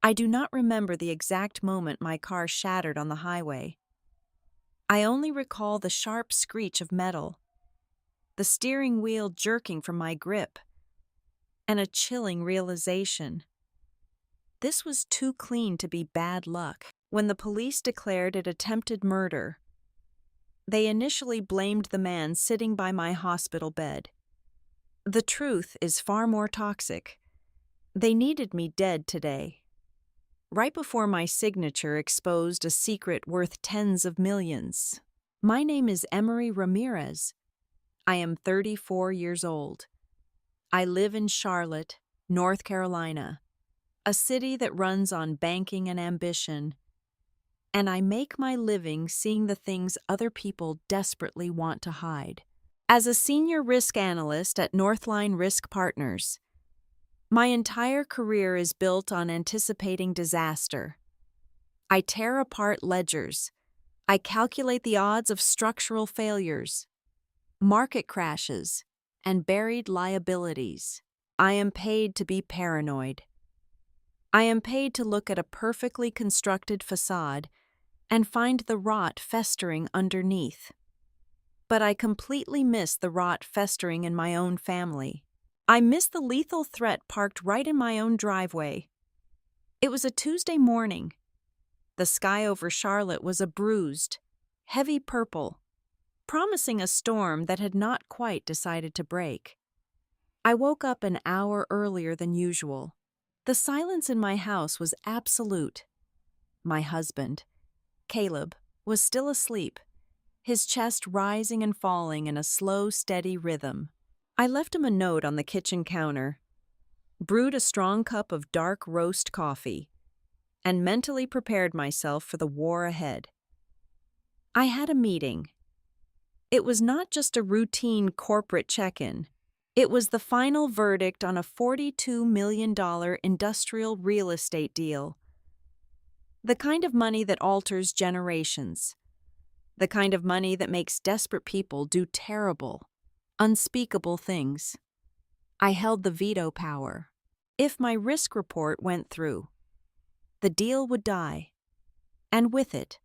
I do not remember the exact moment my car shattered on the highway. I only recall the sharp screech of metal, the steering wheel jerking from my grip, and a chilling realization. This was too clean to be bad luck. When the police declared it attempted murder, they initially blamed the man sitting by my hospital bed. The truth is far more toxic. They needed me dead today. Right before my signature exposed a secret worth tens of millions. My name is Emery Ramirez. I am 34 years old. I live in Charlotte, North Carolina, a city that runs on banking and ambition, and I make my living seeing the things other people desperately want to hide. As a senior risk analyst at Northline Risk Partners, my entire career is built on anticipating disaster. I tear apart ledgers. I calculate the odds of structural failures, market crashes, and buried liabilities. I am paid to be paranoid. I am paid to look at a perfectly constructed facade and find the rot festering underneath. But I completely miss the rot festering in my own family. I miss the lethal threat parked right in my own driveway. It was a Tuesday morning. The sky over Charlotte was a bruised, heavy purple, promising a storm that had not quite decided to break. I woke up an hour earlier than usual. The silence in my house was absolute. My husband, Caleb, was still asleep, his chest rising and falling in a slow, steady rhythm. I left him a note on the kitchen counter, brewed a strong cup of dark roast coffee, and mentally prepared myself for the war ahead. I had a meeting. It was not just a routine corporate check-in. It was the final verdict on a $42 million industrial real estate deal. The kind of money that alters generations. The kind of money that makes desperate people do terrible, unspeakable things. I held the veto power. If my risk report went through, the deal would die, and with it,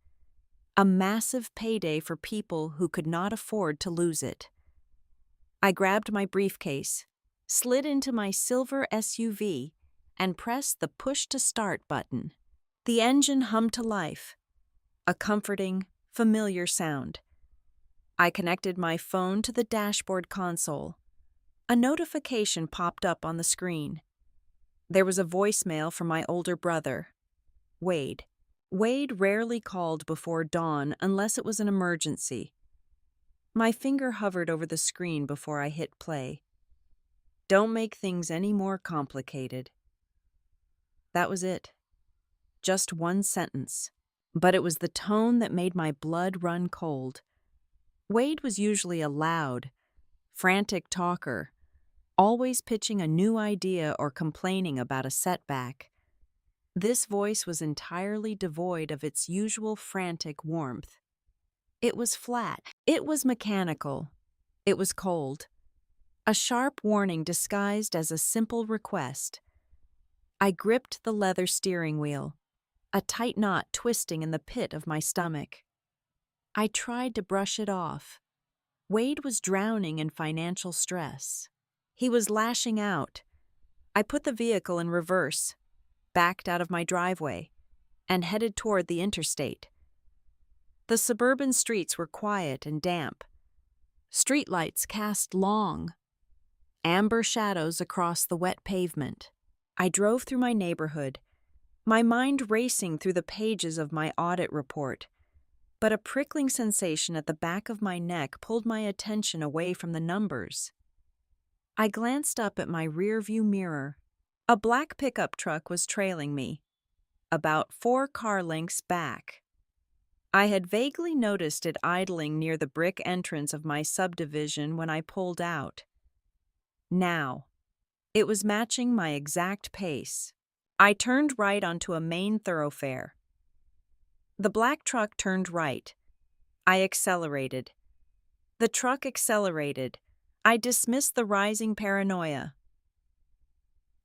a massive payday for people who could not afford to lose it. I grabbed my briefcase, slid into my silver SUV, and pressed the push-to-start button. The engine hummed to life, a comforting, familiar sound. I connected my phone to the dashboard console. A notification popped up on the screen. There was a voicemail from my older brother, Wade. Wade rarely called before dawn unless it was an emergency. My finger hovered over the screen before I hit play. Don't make things any more complicated. That was it. Just one sentence. But it was the tone that made my blood run cold. Wade was usually a loud, frantic talker, always pitching a new idea or complaining about a setback. This voice was entirely devoid of its usual frantic warmth. It was flat. It was mechanical. It was cold. A sharp warning disguised as a simple request. I gripped the leather steering wheel, a tight knot twisting in the pit of my stomach. I tried to brush it off. Wade was drowning in financial stress. He was lashing out. I put the vehicle in reverse, backed out of my driveway, and headed toward the interstate. The suburban streets were quiet and damp. Streetlights cast long, amber shadows across the wet pavement. I drove through my neighborhood, my mind racing through the pages of my audit report, but a prickling sensation at the back of my neck pulled my attention away from the numbers. I glanced up at my rearview mirror. A black pickup truck was trailing me, about 4 car lengths back. I had vaguely noticed it idling near the brick entrance of my subdivision when I pulled out. Now, it was matching my exact pace. I turned right onto a main thoroughfare. The black truck turned right. I accelerated. The truck accelerated. I dismissed the rising paranoia.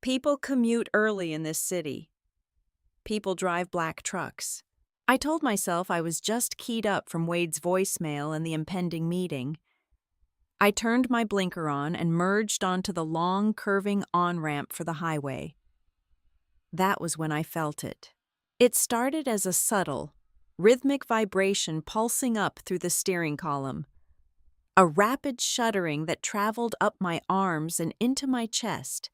People commute early in this city. people drive black trucks. I told myself I was just keyed up from Wade's voicemail and the impending meeting. I turned my blinker on and merged onto the long, curving on-ramp for the highway. That was when I felt it. It started as a subtle, rhythmic vibration pulsing up through the steering column. A rapid shuddering that traveled up my arms and into my chest.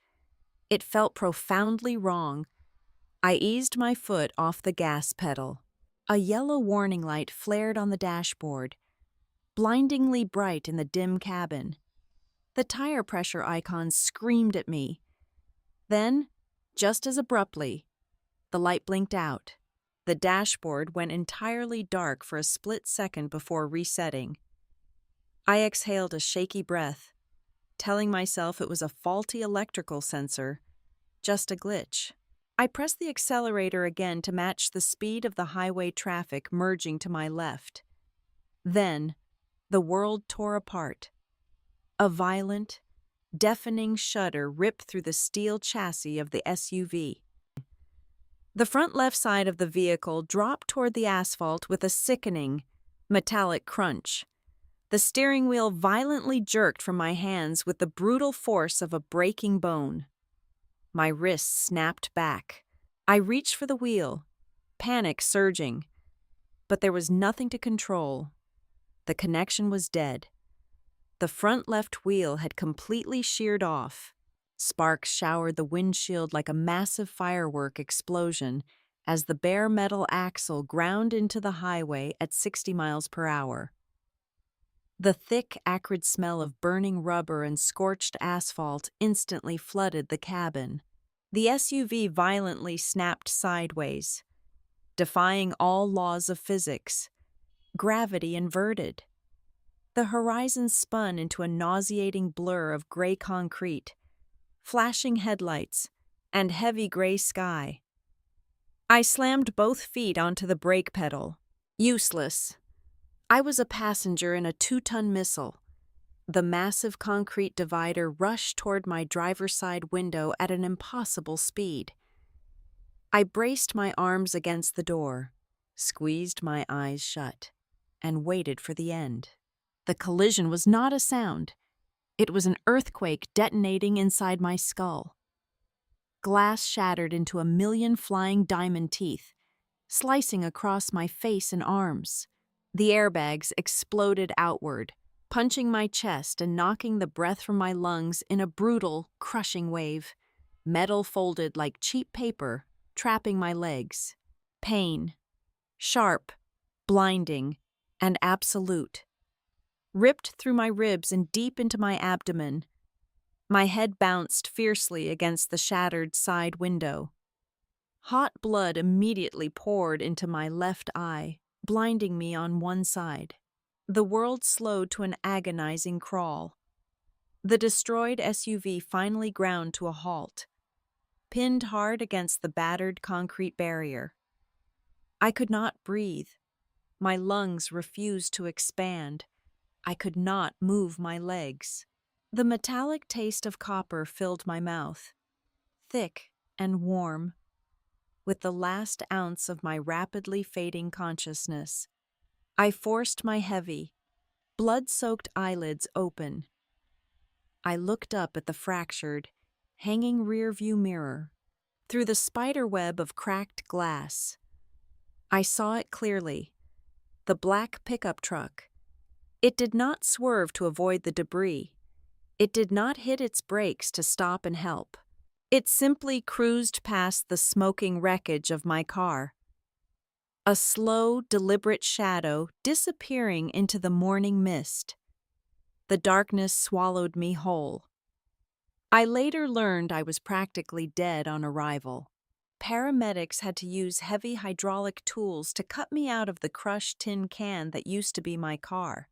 It felt profoundly wrong. I eased my foot off the gas pedal. A yellow warning light flared on the dashboard, blindingly bright in the dim cabin. The tire pressure icon screamed at me. Then, just as abruptly, the light blinked out. The dashboard went entirely dark for a split second before resetting. I exhaled a shaky breath, telling myself it was a faulty electrical sensor, just a glitch. I pressed the accelerator again to match the speed of the highway traffic merging to my left. Then, the world tore apart. A violent, deafening shudder ripped through the steel chassis of the SUV. The front left side of the vehicle dropped toward the asphalt with a sickening, metallic crunch. The steering wheel violently jerked from my hands with the brutal force of a breaking bone. My wrists snapped back. I reached for the wheel, panic surging. But there was nothing to control. The connection was dead. The front left wheel had completely sheared off. Sparks showered the windshield like a massive firework explosion as the bare metal axle ground into the highway at 60 miles per hour. The thick, acrid smell of burning rubber and scorched asphalt instantly flooded the cabin. The SUV violently snapped sideways, defying all laws of physics. Gravity inverted. The horizon spun into a nauseating blur of gray concrete, flashing headlights, and heavy gray sky. I slammed both feet onto the brake pedal. Useless. I was a passenger in a 2-ton missile. The massive concrete divider rushed toward my driver's side window at an impossible speed. I braced my arms against the door, squeezed my eyes shut, and waited for the end. The collision was not a sound. It was an earthquake detonating inside my skull. Glass shattered into a million flying diamond teeth, slicing across my face and arms. The airbags exploded outward, punching my chest and knocking the breath from my lungs in a brutal, crushing wave. Metal folded like cheap paper, trapping my legs. Pain. Sharp, blinding, and absolute. Ripped through my ribs and deep into my abdomen. My head bounced fiercely against the shattered side window. Hot blood immediately poured into my left eye, blinding me on one side. The world slowed to an agonizing crawl. The destroyed SUV finally ground to a halt, pinned hard against the battered concrete barrier. I could not breathe. My lungs refused to expand. I could not move my legs. The metallic taste of copper filled my mouth, thick and warm, with the last ounce of my rapidly fading consciousness. I forced my heavy, blood-soaked eyelids open. I looked up at the fractured, hanging rearview mirror. Through the spider web of cracked glass, I saw it clearly. The black pickup truck. It did not swerve to avoid the debris. It did not hit its brakes to stop and help. It simply cruised past the smoking wreckage of my car. A slow, deliberate shadow disappearing into the morning mist. The darkness swallowed me whole. I later learned I was practically dead on arrival. Paramedics had to use heavy hydraulic tools to cut me out of the crushed tin can that used to be my car.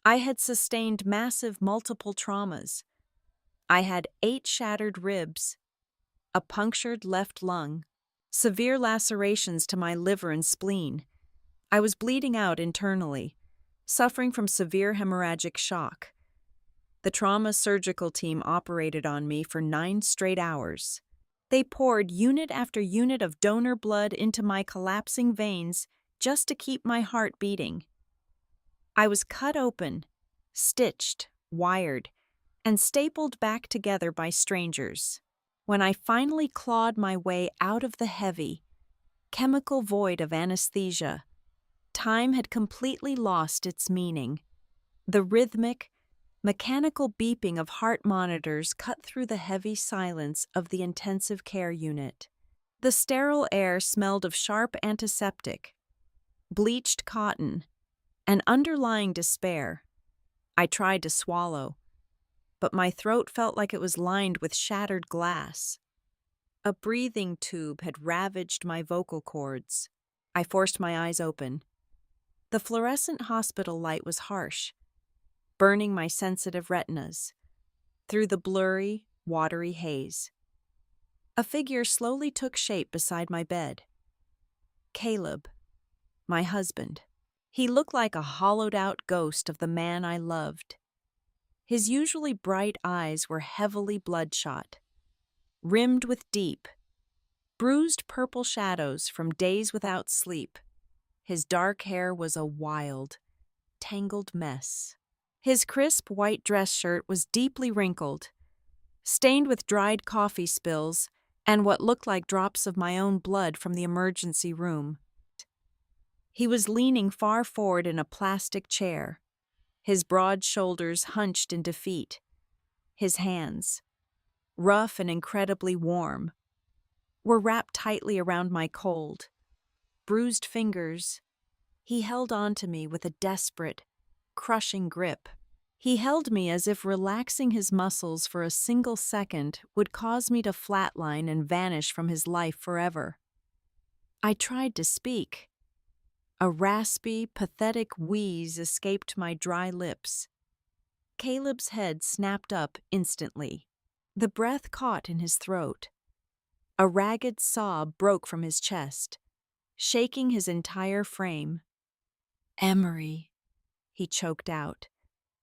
I had sustained massive multiple traumas. I had 8 shattered ribs, a punctured left lung, severe lacerations to my liver and spleen. I was bleeding out internally, suffering from severe hemorrhagic shock. The trauma surgical team operated on me for 9 straight hours. They poured unit after unit of donor blood into my collapsing veins just to keep my heart beating. I was cut open, stitched, wired, and stapled back together by strangers. When I finally clawed my way out of the heavy, chemical void of anesthesia, time had completely lost its meaning. The rhythmic, mechanical beeping of heart monitors cut through the heavy silence of the intensive care unit. The sterile air smelled of sharp antiseptic, bleached cotton, and underlying despair. I tried to swallow, but my throat felt like it was lined with shattered glass. A breathing tube had ravaged my vocal cords. I forced my eyes open. The fluorescent hospital light was harsh, burning my sensitive retinas. Through the blurry, watery haze, a figure slowly took shape beside my bed. Caleb, my husband. He looked like a hollowed-out ghost of the man I loved. His usually bright eyes were heavily bloodshot, rimmed with deep, bruised purple shadows from days without sleep. His dark hair was a wild, tangled mess. His crisp white dress shirt was deeply wrinkled, stained with dried coffee spills and what looked like drops of my own blood from the emergency room. He was leaning far forward in a plastic chair, his broad shoulders hunched in defeat. His hands, rough and incredibly warm, were wrapped tightly around my cold, bruised fingers. He held on to me with a desperate, crushing grip. He held me as if relaxing his muscles for a single second would cause me to flatline and vanish from his life forever. I tried to speak. A raspy, pathetic wheeze escaped my dry lips. Caleb's head snapped up instantly. The breath caught in his throat. A ragged sob broke from his chest, shaking his entire frame. "Emery," he choked out,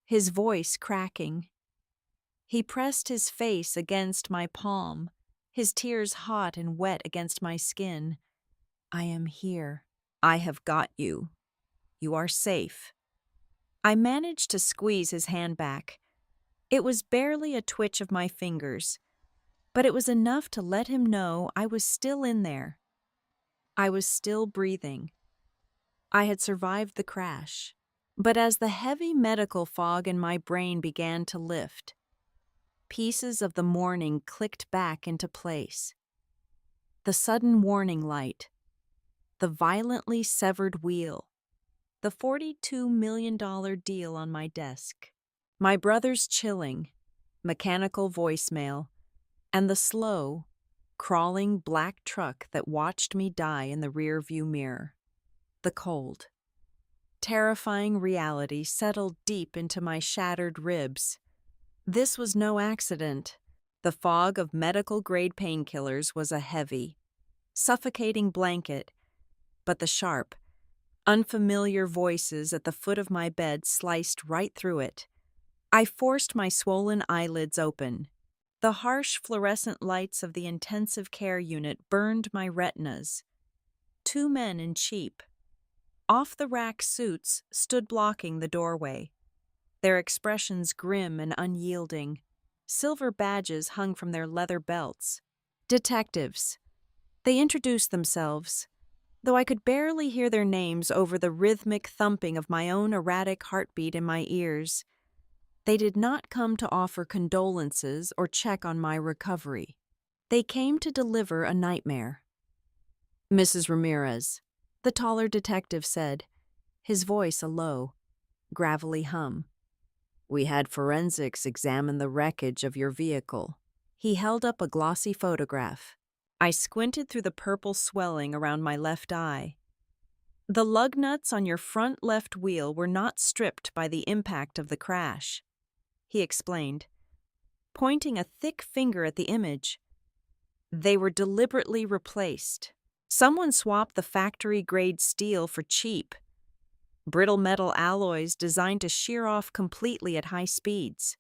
his voice cracking. He pressed his face against my palm, his tears hot and wet against my skin. "I am here. I have got you. You are safe." I managed to squeeze his hand back. It was barely a twitch of my fingers, but it was enough to let him know I was still in there. I was still breathing. I had survived the crash. But as the heavy medical fog in my brain began to lift, pieces of the morning clicked back into place. The sudden warning light, the violently severed wheel, the $42 million deal on my desk, my brother's chilling, mechanical voicemail, and the slow, crawling black truck that watched me die in the rearview mirror. The cold, terrifying reality settled deep into my shattered ribs. This was no accident. The fog of medical-grade painkillers was a heavy, suffocating blanket, but the sharp, unfamiliar voices at the foot of my bed sliced right through it. I forced my swollen eyelids open. The harsh fluorescent lights of the intensive care unit burned my retinas. Two men in cheap, off-the-rack suits stood blocking the doorway, their expressions grim and unyielding. Silver badges hung from their leather belts. Detectives. They introduced themselves, though I could barely hear their names over the rhythmic thumping of my own erratic heartbeat in my ears. They did not come to offer condolences or check on my recovery. They came to deliver a nightmare. "Mrs. Ramirez," the taller detective said, his voice a low, gravelly hum. "We had forensics examine the wreckage of your vehicle." He held up a glossy photograph. I squinted through the purple swelling around my left eye. "The lug nuts on your front left wheel were not stripped by the impact of the crash," he explained, pointing a thick finger at the image. "They were deliberately replaced. Someone swapped the factory-grade steel for cheap, brittle metal alloys designed to shear off completely at high speeds."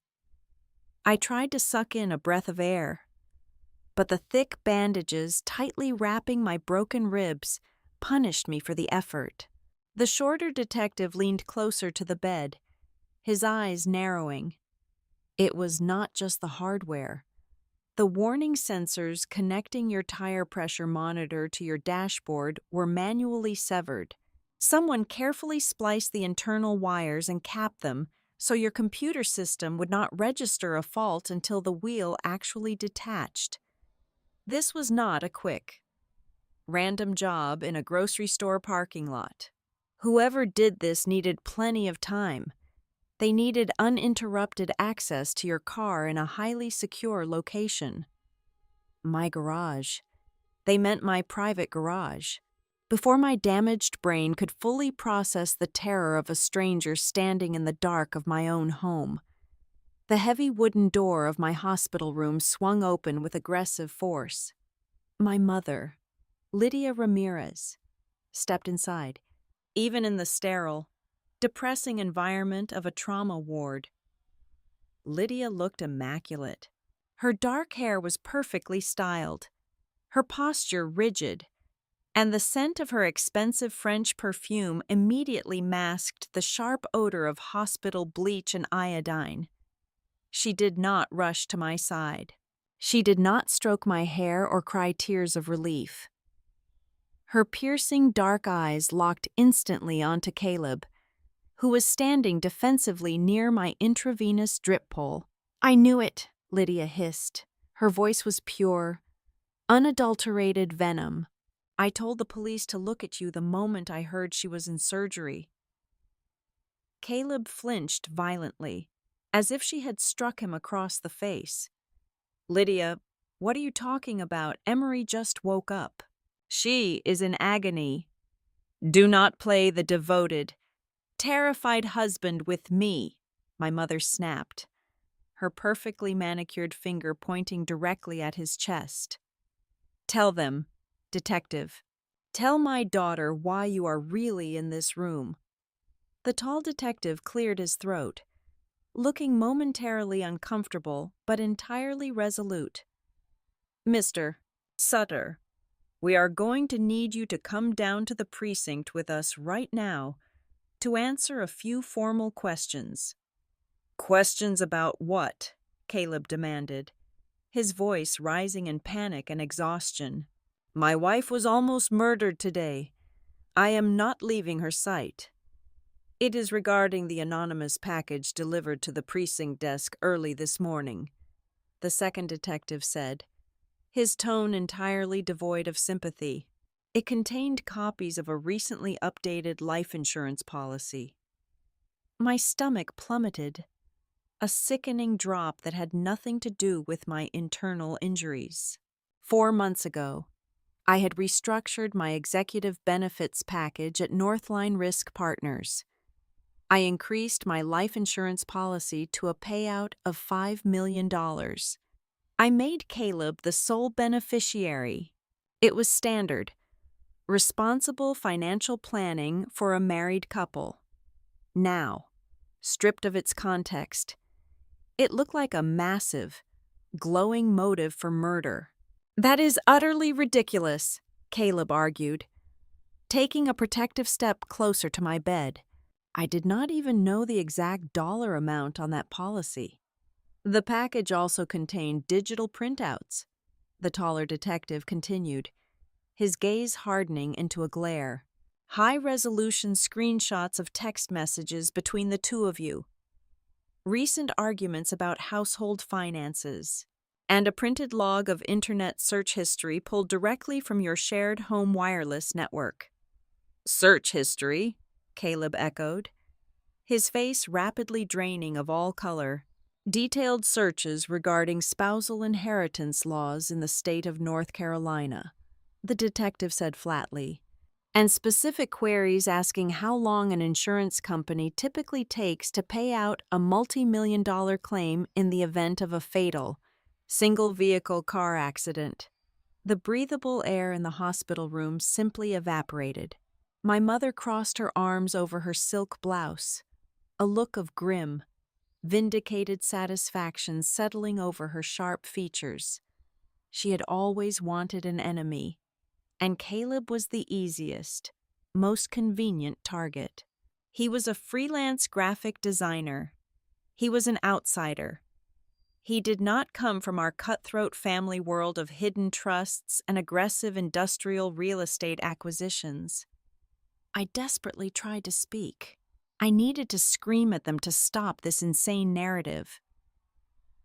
I tried to suck in a breath of air. but the thick bandages tightly wrapping my broken ribs punished me for the effort. The shorter detective leaned closer to the bed, his eyes narrowing. It was not just the hardware. The warning sensors connecting your tire pressure monitor to your dashboard were manually severed. Someone carefully spliced the internal wires and capped them so your computer system would not register a fault until the wheel actually detached. This was not a quick, random job in a grocery store parking lot. Whoever did this needed plenty of time. They needed uninterrupted access to your car in a highly secure location. My garage. They meant my private garage. Before my damaged brain could fully process the terror of a stranger standing in the dark of my own home, the heavy wooden door of my hospital room swung open with aggressive force. My mother, Lydia Ramirez, stepped inside. Even in the sterile, depressing environment of a trauma ward, Lydia looked immaculate. Her dark hair was perfectly styled, her posture rigid, and the scent of her expensive French perfume immediately masked the sharp odor of hospital bleach and iodine. She did not rush to my side. She did not stroke my hair or cry tears of relief. Her piercing dark eyes locked instantly onto Caleb, who was standing defensively near my intravenous drip pole. "I knew it," Lydia hissed. Her voice was pure, unadulterated venom. "I told the police to look at you the moment I heard she was in surgery." Caleb flinched violently, as if she had struck him across the face. "Lydia, what are you talking about? Emery just woke up. She is in agony. Do not play the devoted, terrified husband with me," my mother snapped, her perfectly manicured finger pointing directly at his chest. "Tell them, detective. Tell my daughter why you are really in this room." The tall detective cleared his throat, looking momentarily uncomfortable but entirely resolute. "Mr. Sutter, we are going to need you to come down to the precinct with us right now to answer a few formal questions." "Questions about what?" Caleb demanded, his voice rising in panic and exhaustion. "My wife was almost murdered today. I am not leaving her sight." "It is regarding the anonymous package delivered to the precinct desk early this morning," the second detective said, his tone entirely devoid of sympathy. It contained copies of a recently updated life insurance policy. My stomach plummeted, a sickening drop that had nothing to do with my internal injuries. 4 months ago, I had restructured my executive benefits package at Northline Risk Partners. I increased my life insurance policy to a payout of $5 million. I made Caleb the sole beneficiary. It was standard, responsible financial planning for a married couple. Now, stripped of its context, it looked like a massive, glowing motive for murder. "That is utterly ridiculous," Caleb argued, taking a protective step closer to my bed. I did not even know the exact dollar amount on that policy. "The package also contained digital printouts," the taller detective continued, his gaze hardening into a glare. "High-resolution screenshots of text messages between the two of you, recent arguments about household finances, and a printed log of internet search history pulled directly from your shared home wireless network." "Search history?" Caleb echoed, his face rapidly draining of all color. "Detailed searches regarding spousal inheritance laws in the state of North Carolina," the detective said flatly, "and specific queries asking how long an insurance company typically takes to pay out a multi-million-dollar claim in the event of a fatal, single-vehicle car accident." The breathable air in the hospital room simply evaporated. My mother crossed her arms over her silk blouse, a look of grim, vindicated satisfaction settling over her sharp features. She had always wanted an enemy, and Caleb was the easiest, most convenient target. He was a freelance graphic designer. He was an outsider. He did not come from our cutthroat family world of hidden trusts and aggressive industrial real estate acquisitions. I desperately tried to speak. I needed to scream at them to stop this insane narrative.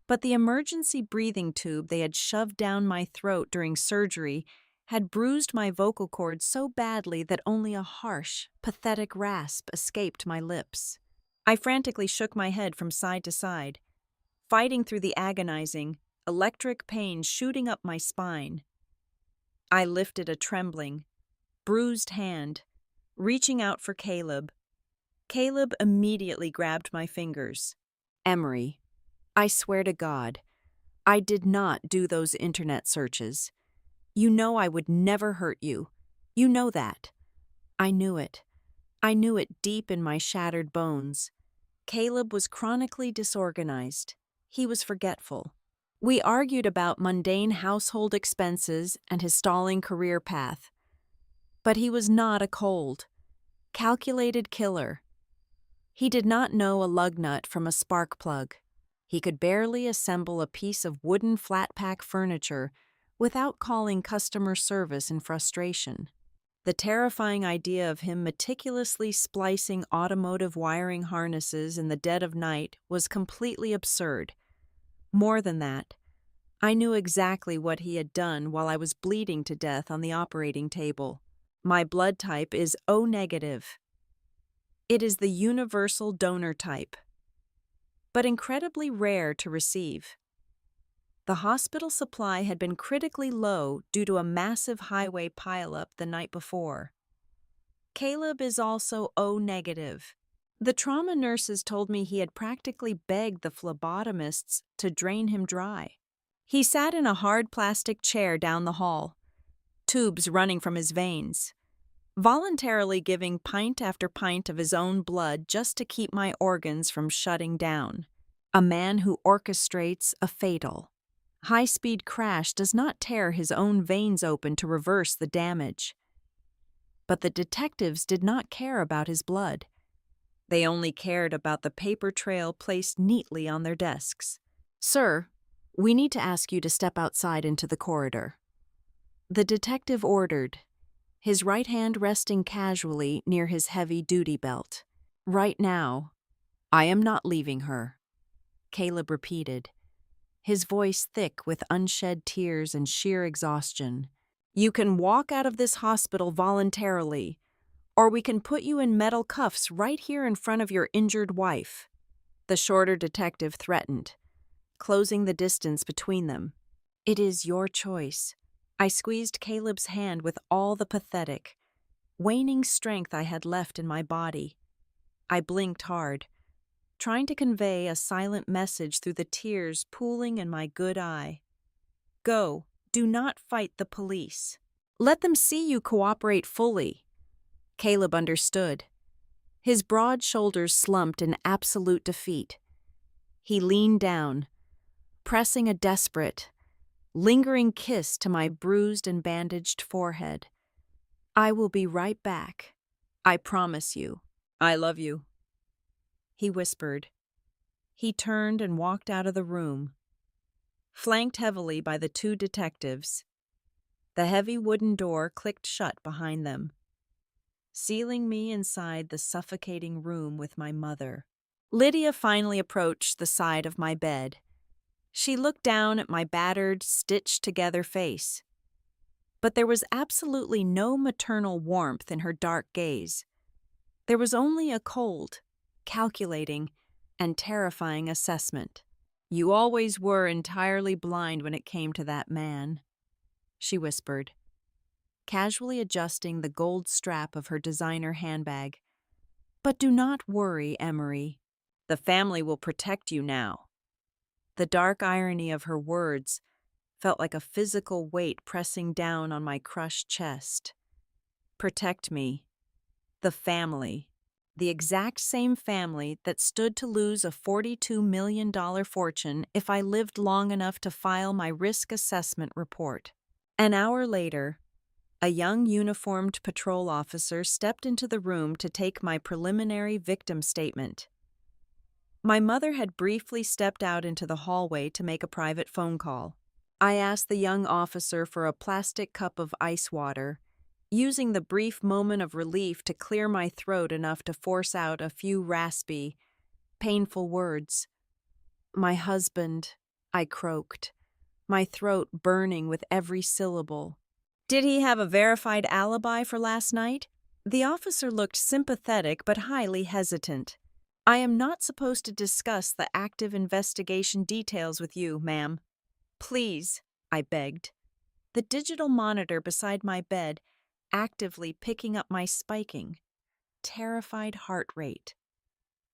But the emergency breathing tube they had shoved down my throat during surgery had bruised my vocal cords so badly that only a harsh, pathetic rasp escaped my lips. I frantically shook my head from side to side, fighting through the agonizing, electric pain shooting up my spine. I lifted a trembling, bruised hand, reaching out for Caleb. Caleb immediately grabbed my fingers. "Emery, I swear to God, I did not do those internet searches. You know I would never hurt you. You know that." I knew it. I knew it deep in my shattered bones. Caleb was chronically disorganized. He was forgetful. We argued about mundane household expenses and his stalling career path. But he was not a cold, calculated killer. He did not know a lug nut from a spark plug. He could barely assemble a piece of wooden flat-pack furniture without calling customer service in frustration. The terrifying idea of him meticulously splicing automotive wiring harnesses in the dead of night was completely absurd. More than that, I knew exactly what he had done while I was bleeding to death on the operating table. My blood type is O negative. It is the universal donor type, but incredibly rare to receive. The hospital supply had been critically low due to a massive highway pileup the night before. Caleb is also O negative. The trauma nurses told me he had practically begged the phlebotomists to drain him dry. He sat in a hard plastic chair down the hall, tubes running from his veins, voluntarily giving pint after pint of his own blood just to keep my organs from shutting down. A man who orchestrates a fatal, high-speed crash does not tear his own veins open to reverse the damage. But the detectives did not care about his blood. They only cared about the paper trail placed neatly on their desks. "Sir, we need to ask you to step outside into the corridor." The detective ordered, his right hand resting casually near his heavy duty belt. "Right now, I am not leaving her," Caleb repeated, his voice thick with unshed tears and sheer exhaustion. "You can walk out of this hospital voluntarily, or we can put you in metal cuffs right here in front of your injured wife," the shorter detective threatened, closing the distance between them. "It is your choice." I squeezed Caleb's hand with all the pathetic, waning strength I had left in my body. I blinked hard, trying to convey a silent message through the tears pooling in my good eye. "Go, do not fight the police. Let them see you cooperate fully." Caleb understood. His broad shoulders slumped in absolute defeat. He leaned down, pressing a desperate, lingering kiss to my bruised and bandaged forehead. "I will be right back. I promise you. I love you," he whispered. He turned and walked out of the room, flanked heavily by the two detectives. The heavy wooden door clicked shut behind them, sealing me inside the suffocating room with my mother. Lydia finally approached the side of my bed. She looked down at my battered, stitched-together face. But there was absolutely no maternal warmth in her dark gaze. There was only a cold, calculating, and terrifying assessment. "You always were entirely blind when it came to that man," she whispered, casually adjusting the gold strap of her designer handbag. "But do not worry, Emery. The family will protect you now." The dark irony of her words felt like a physical weight pressing down on my crushed chest. Protect me. The family. the exact same family that stood to lose a $42 million fortune if I lived long enough to file my risk assessment report. An hour later, a young uniformed patrol officer stepped into the room to take my preliminary victim statement. My mother had briefly stepped out into the hallway to make a private phone call. I asked the young officer for a plastic cup of ice water, using the brief moment of relief to clear my throat enough to force out a few raspy, painful words. "My husband," I croaked, my throat burning with every syllable. "Did he have a verified alibi for last night?" The officer looked sympathetic but highly hesitant. "I am not supposed to discuss the active investigation details with you, ma'am." "Please," I begged, the digital monitor beside my bed actively picking up my spiking, terrified heart rate.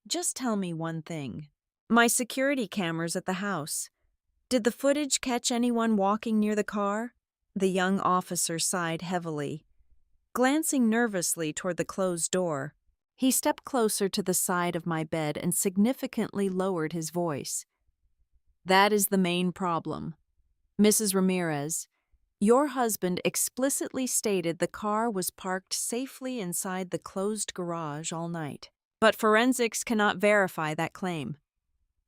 "Just tell me one thing. My security cameras at the house. Did the footage catch anyone walking near the car?" The young officer sighed heavily. Glancing nervously toward the closed door, he stepped closer to the side of my bed and significantly lowered his voice. "That is the main problem. Mrs. Ramirez, your husband explicitly stated the car was parked safely inside the closed garage all night. But forensics cannot verify that claim."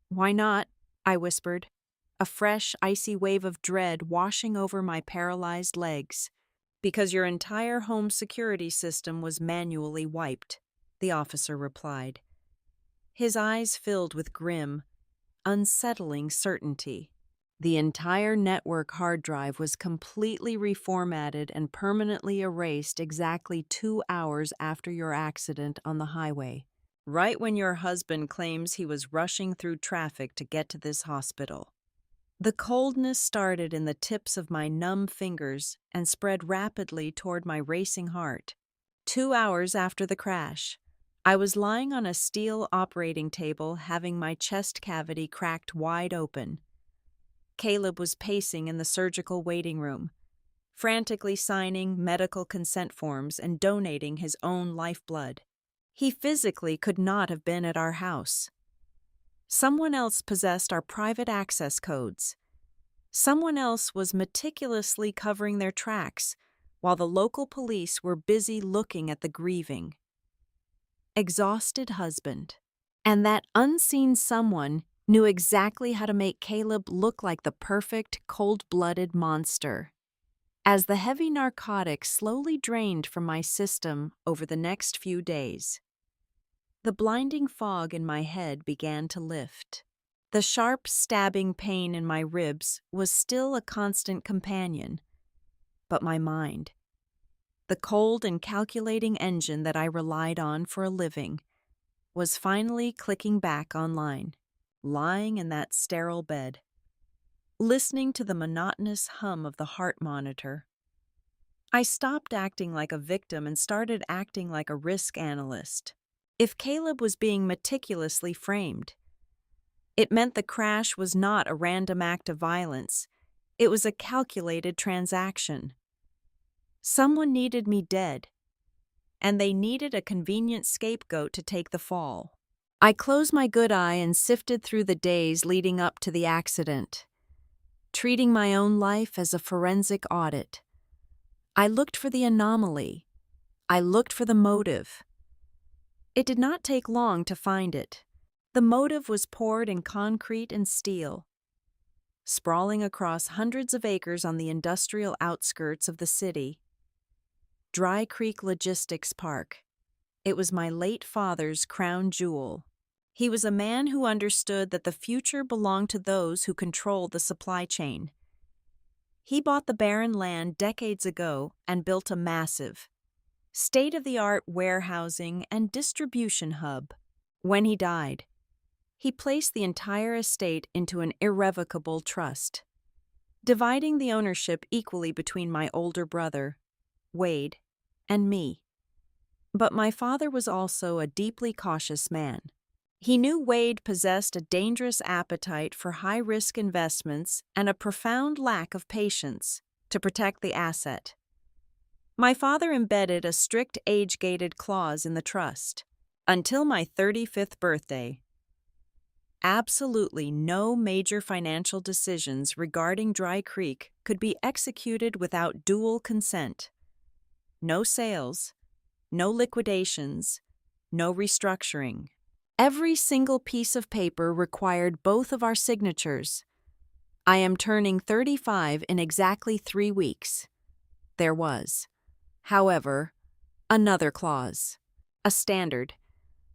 "Why not?" I whispered, a fresh, icy wave of dread washing over my paralyzed legs. "Because your entire home security system was manually wiped," the officer replied. His eyes filled with grim, unsettling certainty. "The entire network hard drive was completely reformatted and permanently erased exactly 2 hours after your accident on the highway, right when your husband claims he was rushing through traffic to get to this hospital." The coldness started in the tips of my numb fingers and spread rapidly toward my racing heart. 2 hours after the crash, I was lying on a steel operating table having my chest cavity cracked wide open. Caleb was pacing in the surgical waiting room, frantically signing medical consent forms and donating his own lifeblood. He physically could not have been at our house. Someone else possessed our private access codes. Someone else was meticulously covering their tracks, while the local police were busy looking at the grieving, exhausted husband. And that unseen someone knew exactly how to make Caleb look like the perfect, cold-blooded monster. As the heavy narcotic slowly drained from my system over the next few days, the blinding fog in my head began to lift. The sharp, stabbing pain in my ribs was still a constant companion, but my mind, the cold and calculating engine that I relied on for a living, was finally clicking back online, lying in that sterile bed, listening to the monotonous hum of the heart monitor. I stopped acting like a victim and started acting like a risk analyst. If Caleb was being meticulously framed, it meant the crash was not a random act of violence. It was a calculated transaction. Someone needed me dead, and they needed a convenient scapegoat to take the fall. I closed my good eye and sifted through the days leading up to the accident, treating my own life as a forensic audit. I looked for the anomaly. I looked for the motive. It did not take long to find it. The motive was poured in concrete and steel, sprawling across hundreds of acres on the industrial outskirts of the city. Dry Creek Logistics Park. It was my late father's crown jewel. He was a man who understood that the future belonged to those who controlled the supply chain. He bought the barren land decades ago and built a massive, state-of-the-art warehousing and distribution hub. When he died, he placed the entire estate into an irrevocable trust, dividing the ownership equally between my older brother, Wade, and me. But my father was also a deeply cautious man. He knew Wade possessed a dangerous appetite for high-risk investments and a profound lack of patience to protect the asset. My father embedded a strict age-gated clause in the trust, Until my 35th birthday, absolutely no major financial decisions regarding Dry Creek could be executed without dual consent. No sales, no liquidations, no restructuring. Every single piece of paper required both of our signatures. I am turning 35 in exactly 3 weeks. There was, however, another clause. A standard,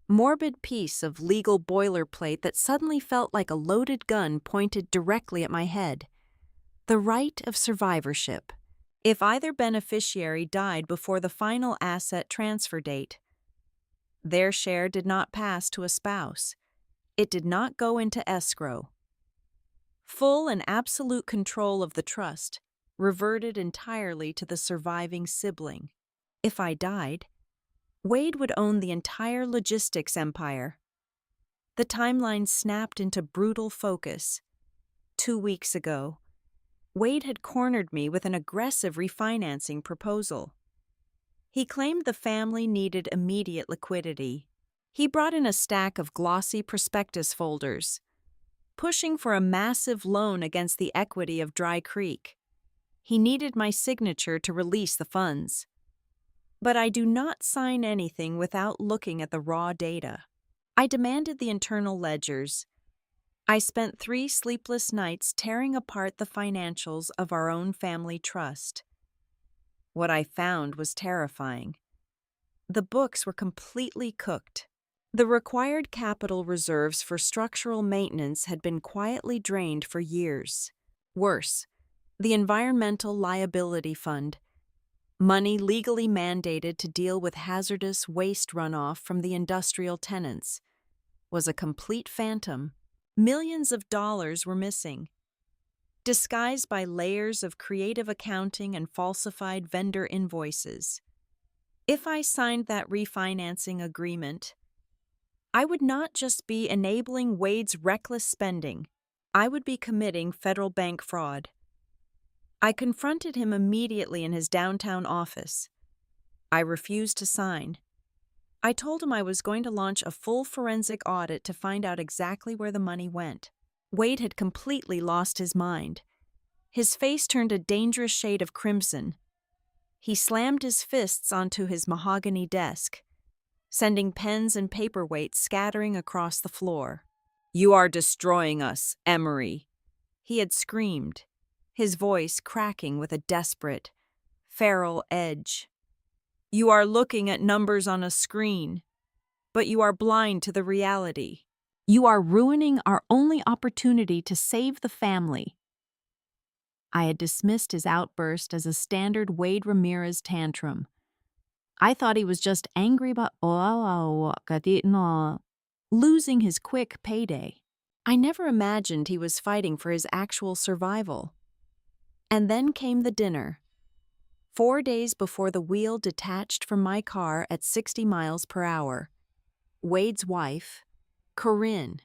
morbid piece of legal boilerplate that suddenly felt like a loaded gun pointed directly at my head. The right of survivorship. If either beneficiary died before the final asset transfer date, their share did not pass to a spouse. It did not go into escrow. Full and absolute control of the trust reverted entirely to the surviving sibling. If I died, Wade would own the entire logistics empire. The timeline snapped into brutal focus. 2 weeks ago, Wade had cornered me with an aggressive refinancing proposal. He claimed the family needed immediate liquidity. He brought in a stack of glossy prospectus folders, pushing for a massive loan against the equity of Dry Creek. He needed my signature to release the funds. But I do not sign anything without looking at the raw data. I demanded the internal ledgers. I spent 3 sleepless nights tearing apart the financials of our own family trust. What I found was terrifying. The books were completely cooked. The required capital reserves for structural maintenance had been quietly drained for years. Worse, the Environmental Liability Fund, money legally mandated to deal with hazardous waste runoff from the industrial tenants, was a complete phantom. Millions of dollars were missing, disguised by layers of creative accounting and falsified vendor invoices. If I signed that refinancing agreement, I would not just be enabling Wade's reckless spending, I would be committing federal bank fraud. I confronted him immediately in his downtown office. I refused to sign. I told him I was going to launch a full forensic audit to find out exactly where the money went. Wade had completely lost his mind. His face turned a dangerous shade of crimson. He slammed his fists onto his mahogany desk, sending pens and paperweights scattering across the floor. "You are destroying us, Emery," he had screamed, his voice cracking with a desperate, feral edge. "You are looking at numbers on a screen, but you are blind to the reality. You are ruining our only opportunity to save the family." I had dismissed his outburst as a standard Wade Ramirez tantrum. I thought he was just angry about losing his quick payday. I never imagined he was fighting for his actual survival. And then came the dinner. 4 days before the wheel detached from my car at 60 miles per hour, Wade's wife, Corinne,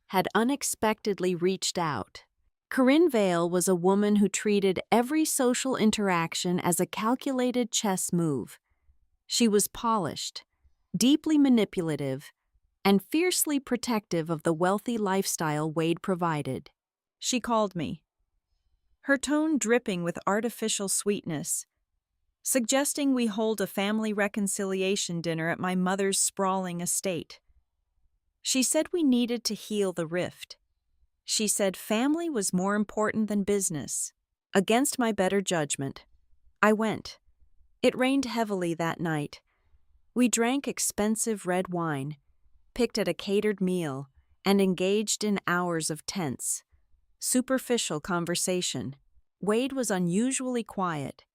had unexpectedly reached out. Corinne Vale was a woman who treated every social interaction as a calculated chess move. She was polished, deeply manipulative, and fiercely protective of the wealthy lifestyle Wade provided. She called me, her tone dripping with artificial sweetness, suggesting we hold a family reconciliation dinner at my mother's sprawling estate. She said we needed to heal the rift. She said family was more important than business. Against my better judgment, I went. It rained heavily that night. We drank expensive red wine, picked at a catered meal, and engaged in hours of tense, superficial conversation. Wade was unusually quiet,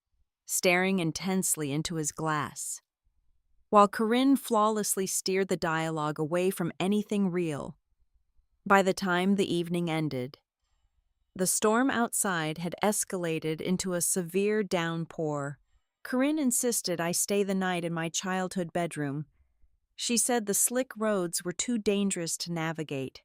staring intensely into his glass, while Corinne flawlessly steered the dialogue away from anything real. By the time the evening ended, the storm outside had escalated into a severe downpour. Corinne insisted I stay the night in my childhood bedroom. She said the slick roads were too dangerous to navigate.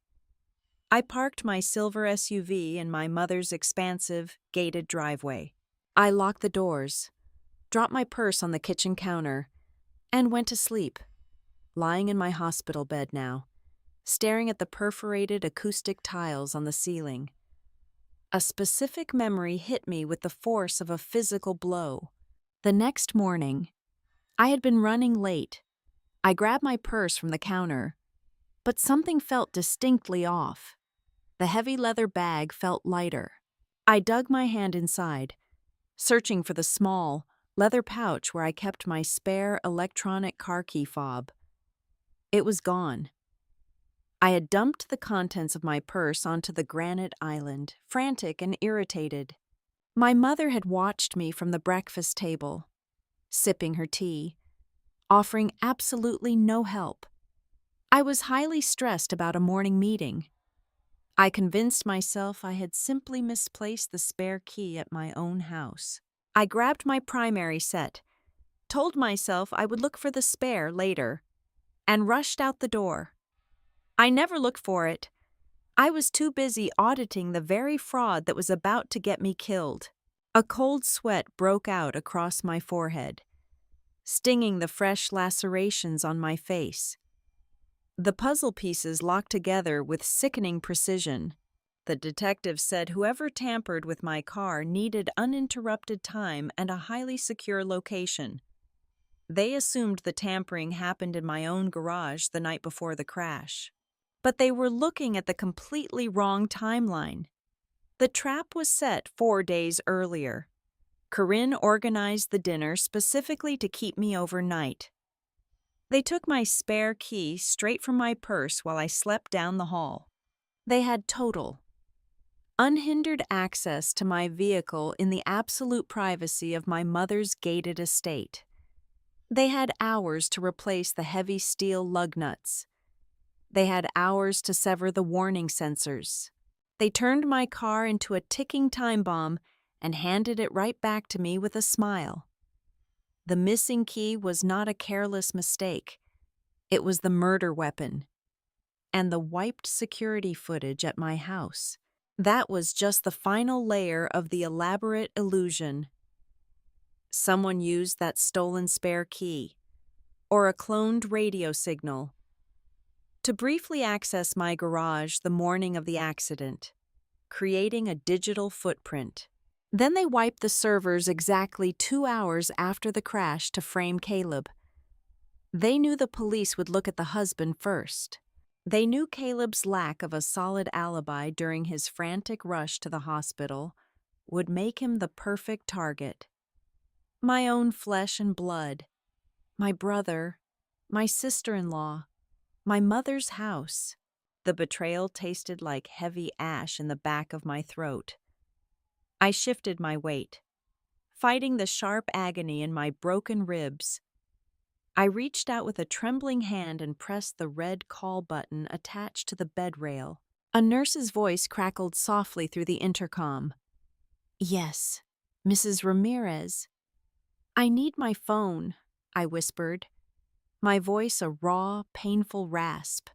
I parked my silver SUV in my mother's expansive, gated driveway. I locked the doors, dropped my purse on the kitchen counter, and went to sleep, lying in my hospital bed now, staring at the perforated acoustic tiles on the ceiling. A specific memory hit me with the force of a physical blow. The next morning, I had been running late. I grabbed my purse from the counter, but something felt distinctly off. The heavy leather bag felt lighter. I dug my hand inside, searching for the small, leather pouch where I kept my spare electronic car key fob. It was gone. I had dumped the contents of my purse onto the granite island, frantic and irritated. My mother had watched me from the breakfast table, sipping her tea, offering absolutely no help. I was highly stressed about a morning meeting. I convinced myself I had simply misplaced the spare key at my own house. I grabbed my primary set, told myself I would look for the spare later, and rushed out the door. I never looked for it. I was too busy auditing the very fraud that was about to get me killed. A cold sweat broke out across my forehead, stinging the fresh lacerations on my face. The puzzle pieces locked together with sickening precision. The detective said whoever tampered with my car needed uninterrupted time and a highly secure location. They assumed the tampering happened in my own garage the night before the crash. But they were looking at the completely wrong timeline. The trap was set 4 days earlier. Corinne organized the dinner specifically to keep me overnight. They took my spare key straight from my purse while I slept down the hall. They had total, unhindered access to my vehicle in the absolute privacy of my mother's gated estate. They had hours to replace the heavy steel lug nuts. They had hours to sever the warning sensors. They turned my car into a ticking time bomb and handed it right back to me with a smile. The missing key was not a careless mistake. It was the murder weapon. And the wiped security footage at my house. That was just the final layer of the elaborate illusion. Someone used that stolen spare key, or a cloned radio signal, to briefly access my garage the morning of the accident, creating a digital footprint. Then they wiped the servers exactly 2 hours after the crash to frame Caleb. They knew the police would look at the husband first. They knew Caleb's lack of a solid alibi during his frantic rush to the hospital would make him the perfect target. My own flesh and blood, my brother, my sister-in-law, my mother's house. The betrayal tasted like heavy ash in the back of my throat. I shifted my weight, fighting the sharp agony in my broken ribs. I reached out with a trembling hand and pressed the red call button attached to the bed rail. A nurse's voice crackled softly through the intercom. "Yes, Mrs. Ramirez." "I need my phone," I whispered, my voice a raw, painful rasp.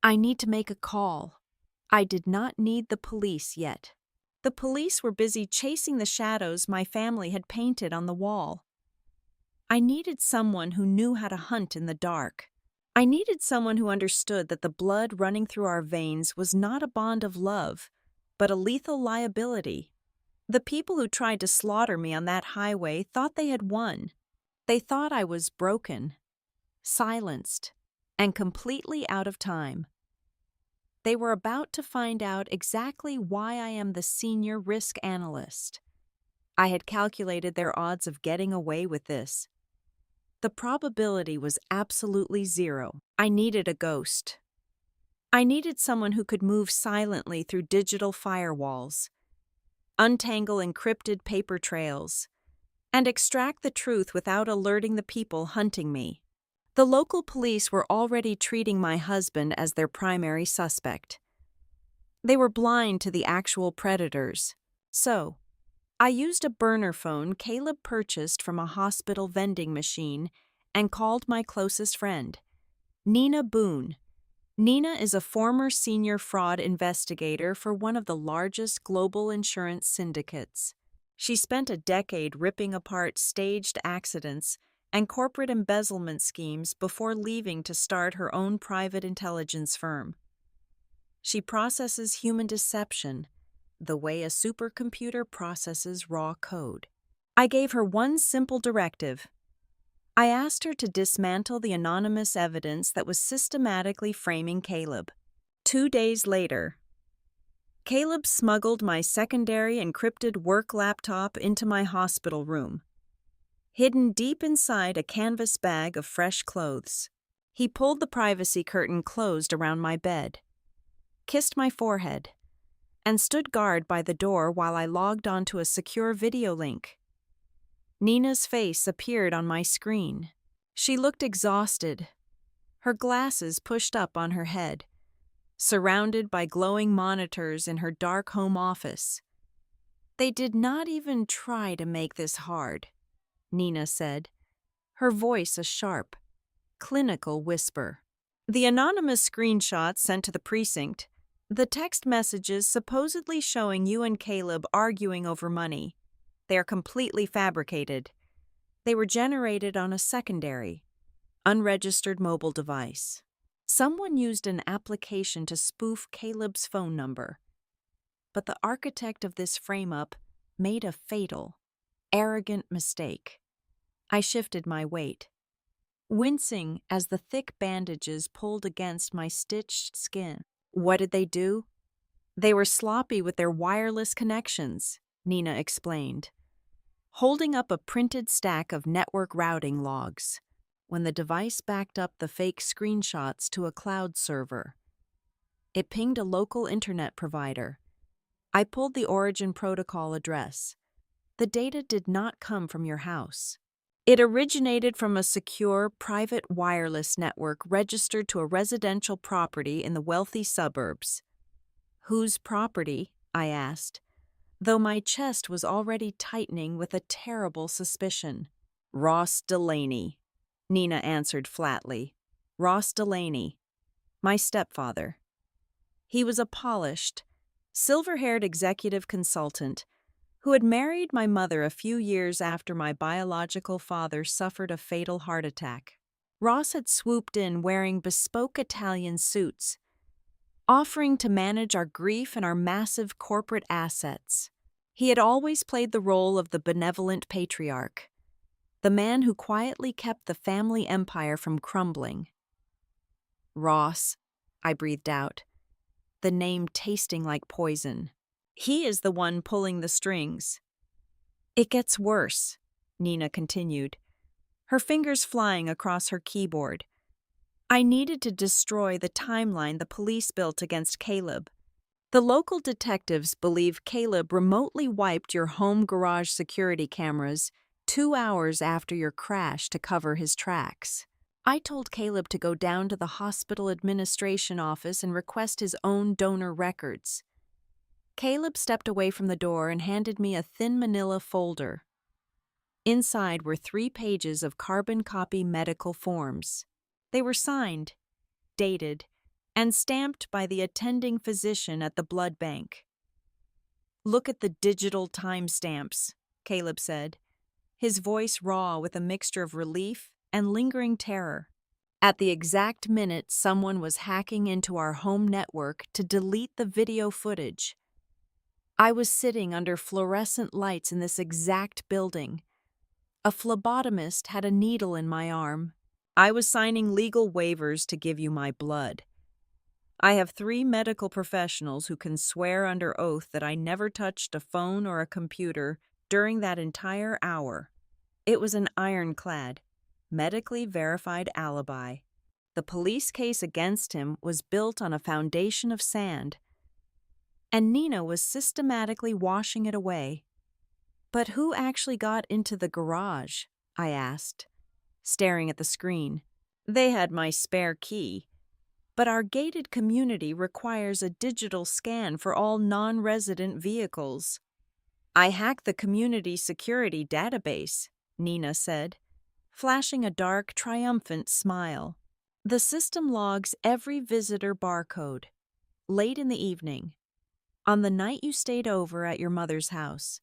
"I need to make a call." I did not need the police yet. The police were busy chasing the shadows my family had painted on the wall. I needed someone who knew how to hunt in the dark. I needed someone who understood that the blood running through our veins was not a bond of love, but a lethal liability. The people who tried to slaughter me on that highway thought they had won. They thought I was broken, silenced, and completely out of time. They were about to find out exactly why I am the senior risk analyst. I had calculated their odds of getting away with this. The probability was absolutely 0. I needed a ghost. I needed someone who could move silently through digital firewalls, untangle encrypted paper trails, and extract the truth without alerting the people hunting me. The local police were already treating my husband as their primary suspect. They were blind to the actual predators. So, I used a burner phone Caleb purchased from a hospital vending machine and called my closest friend, Nina Boone. Nina is a former senior fraud investigator for one of the largest global insurance syndicates. She spent a decade ripping apart staged accidents and corporate embezzlement schemes before leaving to start her own private intelligence firm. She processes human deception the way a supercomputer processes raw code. I gave her one simple directive. I asked her to dismantle the anonymous evidence that was systematically framing Caleb. 2 days later, Caleb smuggled my secondary encrypted work laptop into my hospital room, hidden deep inside a canvas bag of fresh clothes. He pulled the privacy curtain closed around my bed, kissed my forehead, and stood guard by the door while I logged onto a secure video link. Nina's face appeared on my screen. She looked exhausted, her glasses pushed up on her head, surrounded by glowing monitors in her dark home office. "They did not even try to make this hard," Nina said, her voice a sharp, clinical whisper. The anonymous screenshots sent to the precinct, the text messages supposedly showing you and Caleb arguing over money, they are completely fabricated. They were generated on a secondary, unregistered mobile device. Someone used an application to spoof Caleb's phone number. But the architect of this frame-up made a fatal, arrogant mistake. I shifted my weight, wincing as the thick bandages pulled against my stitched skin. What did they do? They were sloppy with their wireless connections, Nina explained, holding up a printed stack of network routing logs. When the device backed up the fake screenshots to a cloud server, it pinged a local internet provider. I pulled the origin protocol address. The data did not come from your house. It originated from a secure, private wireless network registered to a residential property in the wealthy suburbs. Whose property? I asked, though my chest was already tightening with a terrible suspicion. Ross Delaney, Nina answered flatly. Ross Delaney, my stepfather. He was a polished, silver-haired executive consultant who had married my mother a few years after my biological father suffered a fatal heart attack. Ross had swooped in wearing bespoke Italian suits, offering to manage our grief and our massive corporate assets. He had always played the role of the benevolent patriarch, the man who quietly kept the family empire from crumbling. Ross, I breathed out, the name tasting like poison. He is the one pulling the strings. It gets worse, Nina continued, her fingers flying across her keyboard. I needed to destroy the timeline the police built against Caleb. The local detectives believe Caleb remotely wiped your home garage security cameras 2 hours after your crash to cover his tracks. I told Caleb to go down to the hospital administration office and request his own donor records. Caleb stepped away from the door and handed me a thin manila folder. Inside were 3 pages of carbon copy medical forms. They were signed, dated, and stamped by the attending physician at the blood bank. "Look at the digital timestamps," Caleb said, his voice raw with a mixture of relief and lingering terror. At the exact minute someone was hacking into our home network to delete the video footage. I was sitting under fluorescent lights in this exact building. A phlebotomist had a needle in my arm. I was signing legal waivers to give you my blood. I have 3 medical professionals who can swear under oath that I never touched a phone or a computer during that entire hour. It was an ironclad, medically verified alibi. The police case against him was built on a foundation of sand, and Nina was systematically washing it away. But who actually got into the garage? I asked, staring at the screen. They had my spare key, but our gated community requires a digital scan for all non-resident vehicles. I hacked the community security database, Nina said, flashing a dark, triumphant smile. The system logs every visitor barcode. Late in the evening, on the night you stayed over at your mother's house,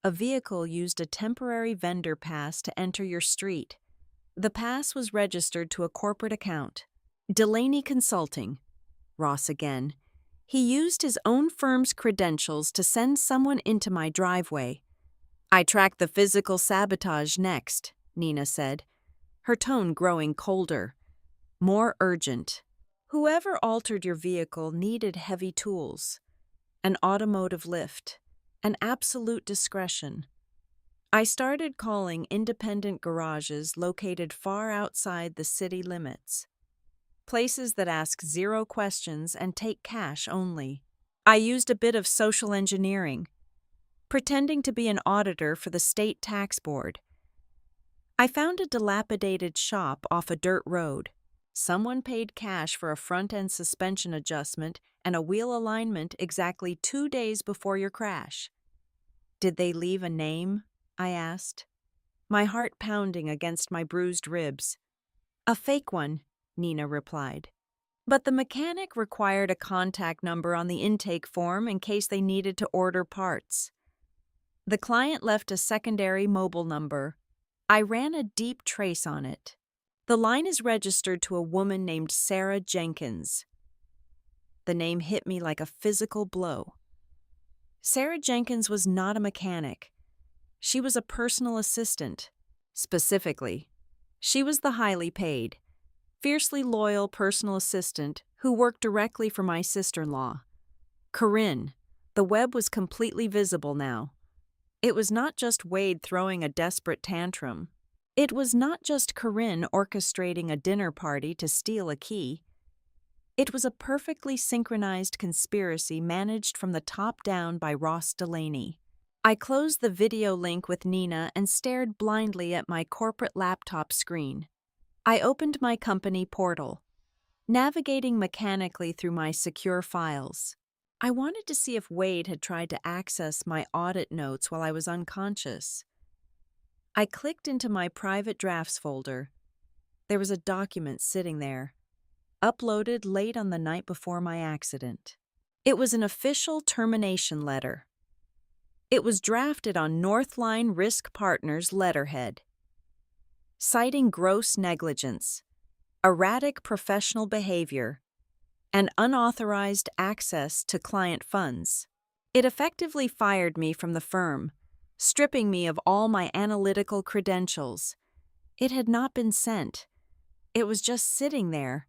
a vehicle used a temporary vendor pass to enter your street, The pass was registered to a corporate account. Delaney Consulting. Ross again. He used his own firm's credentials to send someone into my driveway. I tracked the physical sabotage next, Nina said, her tone growing colder, more urgent. Whoever altered your vehicle needed heavy tools, an automotive lift, and absolute discretion. I started calling independent garages located far outside the city limits, places that ask zero questions and take cash only. I used a bit of social engineering, pretending to be an auditor for the state tax board. I found a dilapidated shop off a dirt road. Someone paid cash for a front-end suspension adjustment and a wheel alignment exactly 2 days before your crash. Did they leave a name? I asked, my heart pounding against my bruised ribs. A fake one, Nina replied. But the mechanic required a contact number on the intake form in case they needed to order parts. The client left a secondary mobile number. I ran a deep trace on it. The line is registered to a woman named Sarah Jenkins. The name hit me like a physical blow. Sarah Jenkins was not a mechanic. She was a personal assistant. Specifically, she was the highly paid, fiercely loyal personal assistant who worked directly for my sister-in-law. Corinne. The web was completely visible now. It was not just Wade throwing a desperate tantrum. It was not just Corinne orchestrating a dinner party to steal a key. It was a perfectly synchronized conspiracy managed from the top down by Ross Delaney. I closed the video link with Nina and stared blindly at my corporate laptop screen. I opened my company portal, navigating mechanically through my secure files. I wanted to see if Wade had tried to access my audit notes while I was unconscious. I clicked into my private drafts folder. There was a document sitting there, uploaded late on the night before my accident. It was an official termination letter. It was drafted on Northline Risk Partners letterhead, citing gross negligence, erratic professional behavior, and unauthorized access to client funds. It effectively fired me from the firm, stripping me of all my analytical credentials. It had not been sent. It was just sitting there,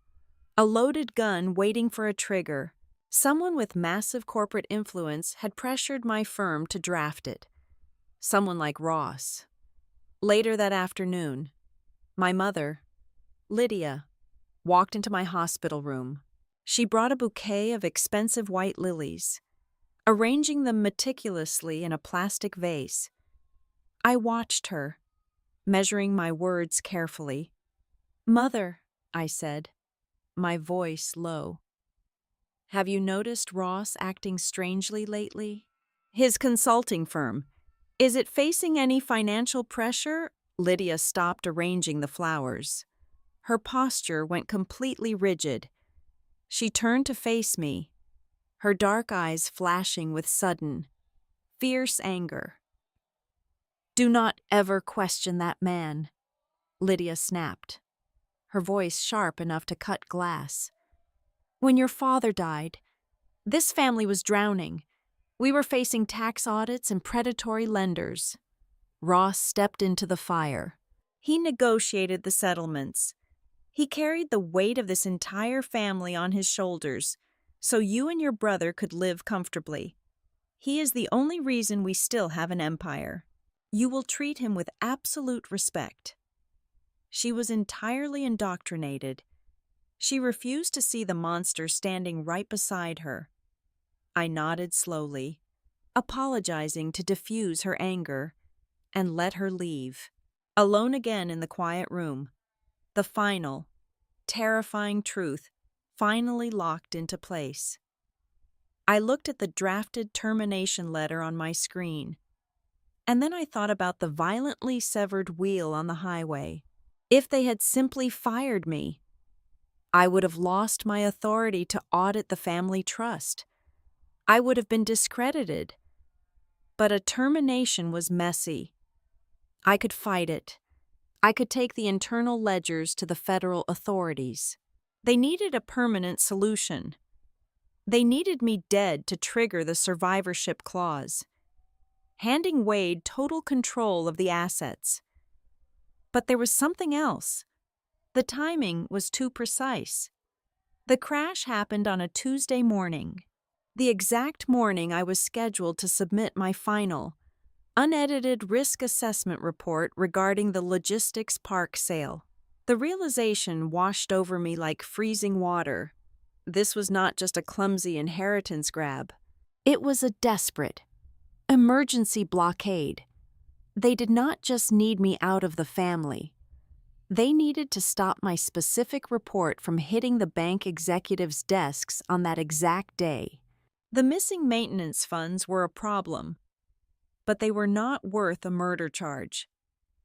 a loaded gun waiting for a trigger. Someone with massive corporate influence had pressured my firm to draft it. Someone like Ross. Later that afternoon, my mother, Lydia, walked into my hospital room. She brought a bouquet of expensive white lilies, arranging them meticulously in a plastic vase. I watched her, measuring my words carefully. "Mother," I said, my voice low. "Have you noticed Ross acting strangely lately? His consulting firm. Is it facing any financial pressure?" Lydia stopped arranging the flowers. Her posture went completely rigid. She turned to face me, her dark eyes flashing with sudden, fierce anger. "Do not ever question that man," Lydia snapped, her voice sharp enough to cut glass. "When your father died, this family was drowning. We were facing tax audits and predatory lenders. Ross stepped into the fire. He negotiated the settlements. He carried the weight of this entire family on his shoulders, so you and your brother could live comfortably. He is the only reason we still have an empire. You will treat him with absolute respect." She was entirely indoctrinated. She refused to see the monster standing right beside her. I nodded slowly, apologizing to diffuse her anger, and let her leave. Alone again in the quiet room, the final, terrifying truth finally locked into place. I looked at the drafted termination letter on my screen, and then I thought about the violently severed wheel on the highway. If they had simply fired me, I would have lost my authority to audit the family trust. I would have been discredited. But a termination was messy. I could fight it. I could take the internal ledgers to the federal authorities. They needed a permanent solution. They needed me dead to trigger the survivorship clause, handing Wade total control of the assets. But there was something else. The timing was too precise. The crash happened on a Tuesday morning, the exact morning I was scheduled to submit my final, unedited risk assessment report regarding the logistics park sale. The realization washed over me like freezing water. This was not just a clumsy inheritance grab. It was a desperate, emergency blockade. They did not just need me out of the family. They needed to stop my specific report from hitting the bank executives' desks on that exact day. The missing maintenance funds were a problem, but they were not worth a murder charge.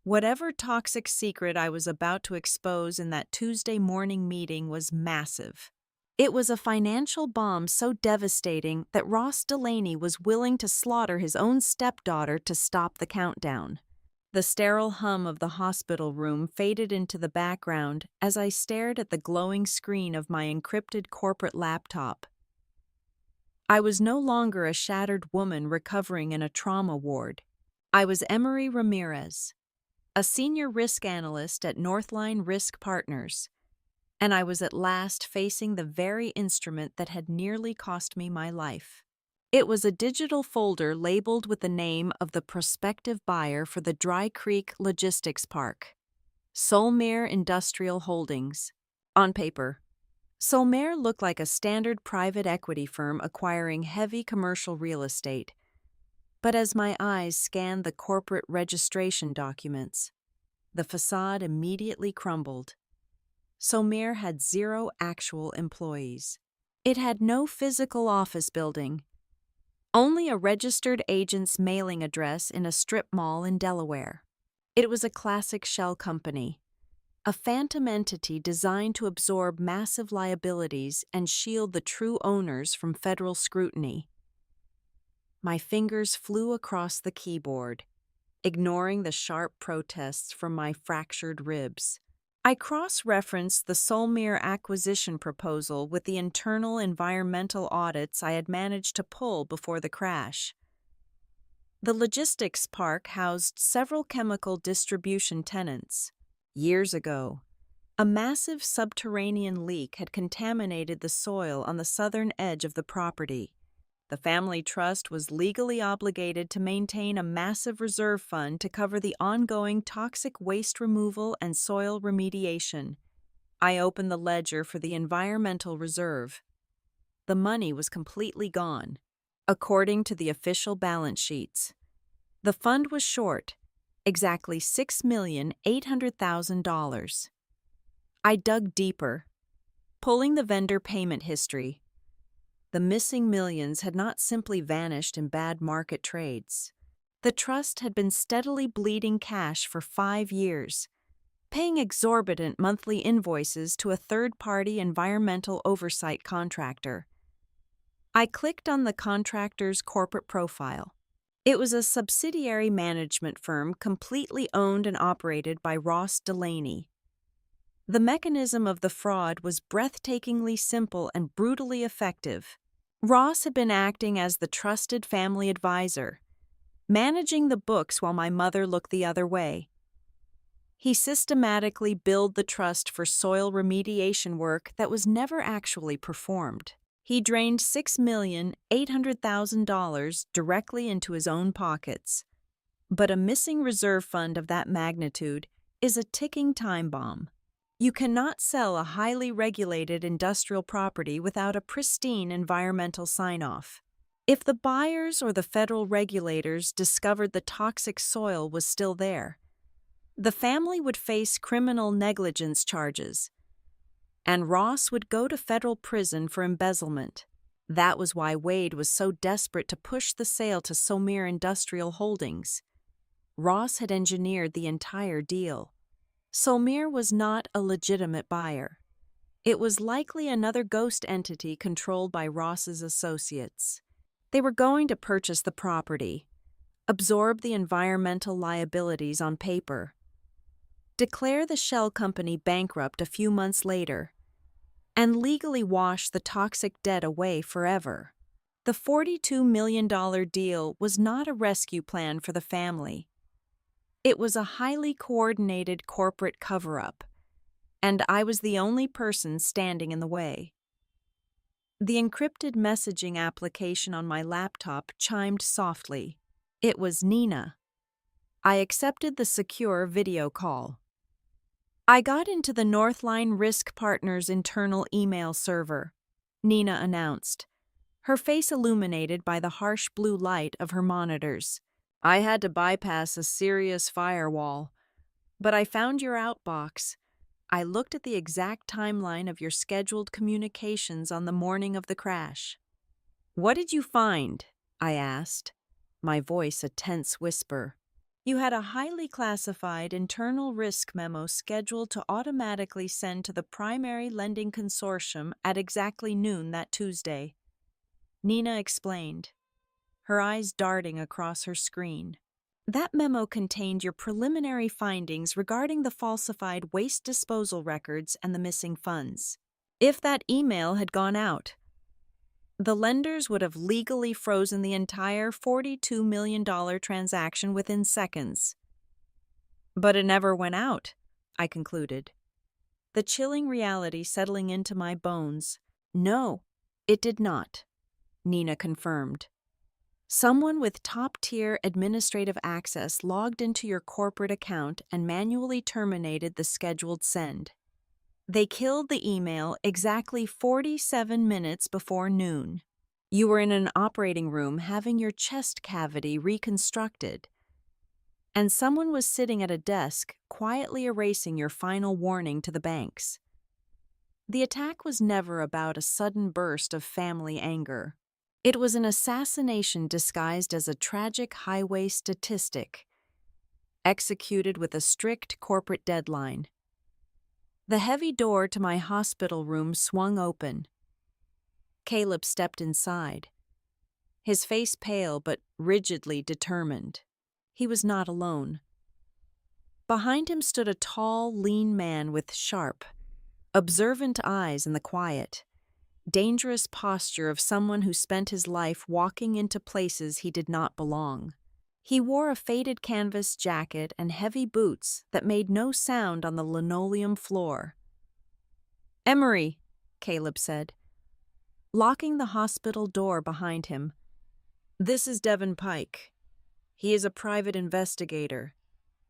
Whatever toxic secret I was about to expose in that Tuesday morning meeting was massive. It was a financial bomb so devastating that Ross Delaney was willing to slaughter his own stepdaughter to stop the countdown. The sterile hum of the hospital room faded into the background as I stared at the glowing screen of my encrypted corporate laptop. I was no longer a shattered woman recovering in a trauma ward. I was Emery Ramirez, a senior risk analyst at Northline Risk Partners, and I was at last facing the very instrument that had nearly cost me my life. It was a digital folder labeled with the name of the prospective buyer for the Dry Creek Logistics Park, Solmere Industrial Holdings. On paper, Solmere looked like a standard private equity firm acquiring heavy commercial real estate. But as my eyes scanned the corporate registration documents, the facade immediately crumbled. Solmere had 0 actual employees. It had no physical office building, only a registered agent's mailing address in a strip mall in Delaware. It was a classic shell company, a phantom entity designed to absorb massive liabilities and shield the true owners from federal scrutiny. My fingers flew across the keyboard, ignoring the sharp protests from my fractured ribs. I cross-referenced the Solmere acquisition proposal with the internal environmental audits I had managed to pull before the crash. The logistics park housed several chemical distribution tenants. Years ago, a massive subterranean leak had contaminated the soil on the southern edge of the property. The family trust was legally obligated to maintain a massive reserve fund to cover the ongoing toxic waste removal and soil remediation. I opened the ledger for the environmental reserve. The money was completely gone, according to the official balance sheets. The fund was short, exactly $6,800,000. I dug deeper, pulling the vendor payment history. The missing millions had not simply vanished in bad market trades. The trust had been steadily bleeding cash for 5 years, paying exorbitant monthly invoices to a third-party environmental oversight contractor. I clicked on the contractor's corporate profile. It was a subsidiary management firm completely owned and operated by Ross Delaney. The mechanism of the fraud was breathtakingly simple and brutally effective. Ross had been acting as the trusted family advisor, managing the books while my mother looked the other way. He systematically billed the trust for soil remediation work that was never actually performed. He drained $6,800,000 directly into his own pockets. But a missing reserve fund of that magnitude is a ticking time bomb. You cannot sell a highly regulated industrial property without a pristine environmental sign-off. If the buyers or the federal regulators discovered the toxic soil was still there, the family would face criminal negligence charges, and Ross would go to federal prison for embezzlement. That was why Wade was so desperate to push the sale to Solmere Industrial Holdings. Ross had engineered the entire deal. Solmere was not a legitimate buyer. It was likely another ghost entity controlled by Ross's associates. They were going to purchase the property, absorb the environmental liabilities on paper, declare the shell company bankrupt a few months later, and legally wash the toxic debt away forever. The $42 million deal was not a rescue plan for the family. It was a highly coordinated corporate cover-up, and I was the only person standing in the way. The encrypted messaging application on my laptop chimed softly. It was Nina. I accepted the secure video call. I got into the Northline Risk Partners internal email server, Nina announced, her face illuminated by the harsh blue light of her monitors. I had to bypass a serious firewall, but I found your outbox. I looked at the exact timeline of your scheduled communications on the morning of the crash. What did you find? I asked, my voice a tense whisper. You had a highly classified internal risk memo scheduled to automatically send to the primary lending consortium at exactly noon that Tuesday. Nina explained, her eyes darting across her screen. That memo contained your preliminary findings regarding the falsified waste disposal records and the missing funds. If that email had gone out, the lenders would have legally frozen the entire $42 million transaction within seconds. But it never went out, I concluded, the chilling reality settling into my bones. No, it did not, Nina confirmed. Someone with top-tier administrative access logged into your corporate account and manually terminated the scheduled send. They killed the email exactly 47 minutes before noon. You were in an operating room having your chest cavity reconstructed, and someone was sitting at a desk quietly erasing your final warning to the banks. The attack was never about a sudden burst of family anger. It was an assassination disguised as a tragic highway statistic, executed with a strict corporate deadline. The heavy door to my hospital room swung open. Caleb stepped inside, his face pale but rigidly determined. He was not alone. Behind him stood a tall, lean man with sharp, observant eyes in the quiet, dangerous posture of someone who spent his life walking into places he did not belong. He wore a faded canvas jacket and heavy boots that made no sound on the linoleum floor. "Emery," Caleb said, locking the hospital door behind him. "This is Devin Pike. He is a private investigator.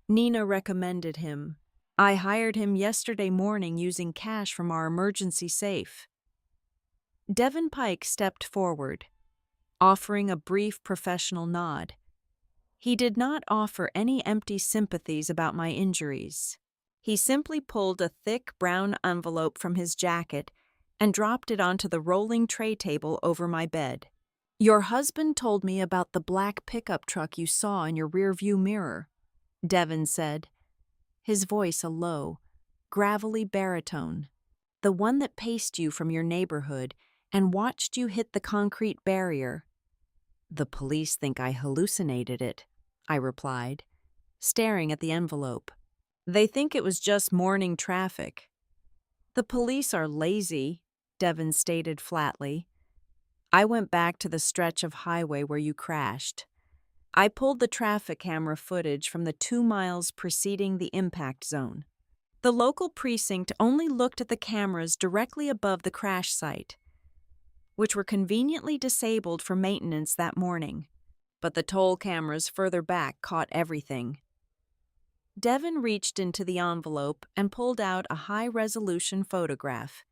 Nina recommended him. I hired him yesterday morning using cash from our emergency safe." Devin Pike stepped forward, offering a brief professional nod. He did not offer any empty sympathies about my injuries. He simply pulled a thick brown envelope from his jacket and dropped it onto the rolling tray table over my bed. "Your husband told me about the black pickup truck you saw in your rearview mirror," Devin said, his voice a low, gravelly baritone. "The one that paced you from your neighborhood and watched you hit the concrete barrier." "The police think I hallucinated it," I replied, staring at the envelope. "They think it was just morning traffic." "The police are lazy," Devin stated flatly. "I went back to the stretch of highway where you crashed. I pulled the traffic camera footage from the 2 miles preceding the impact zone. The local precinct only looked at the cameras directly above the crash site, which were conveniently disabled for maintenance that morning, but the toll cameras further back caught everything." Devin reached into the envelope and pulled out a high-resolution photograph.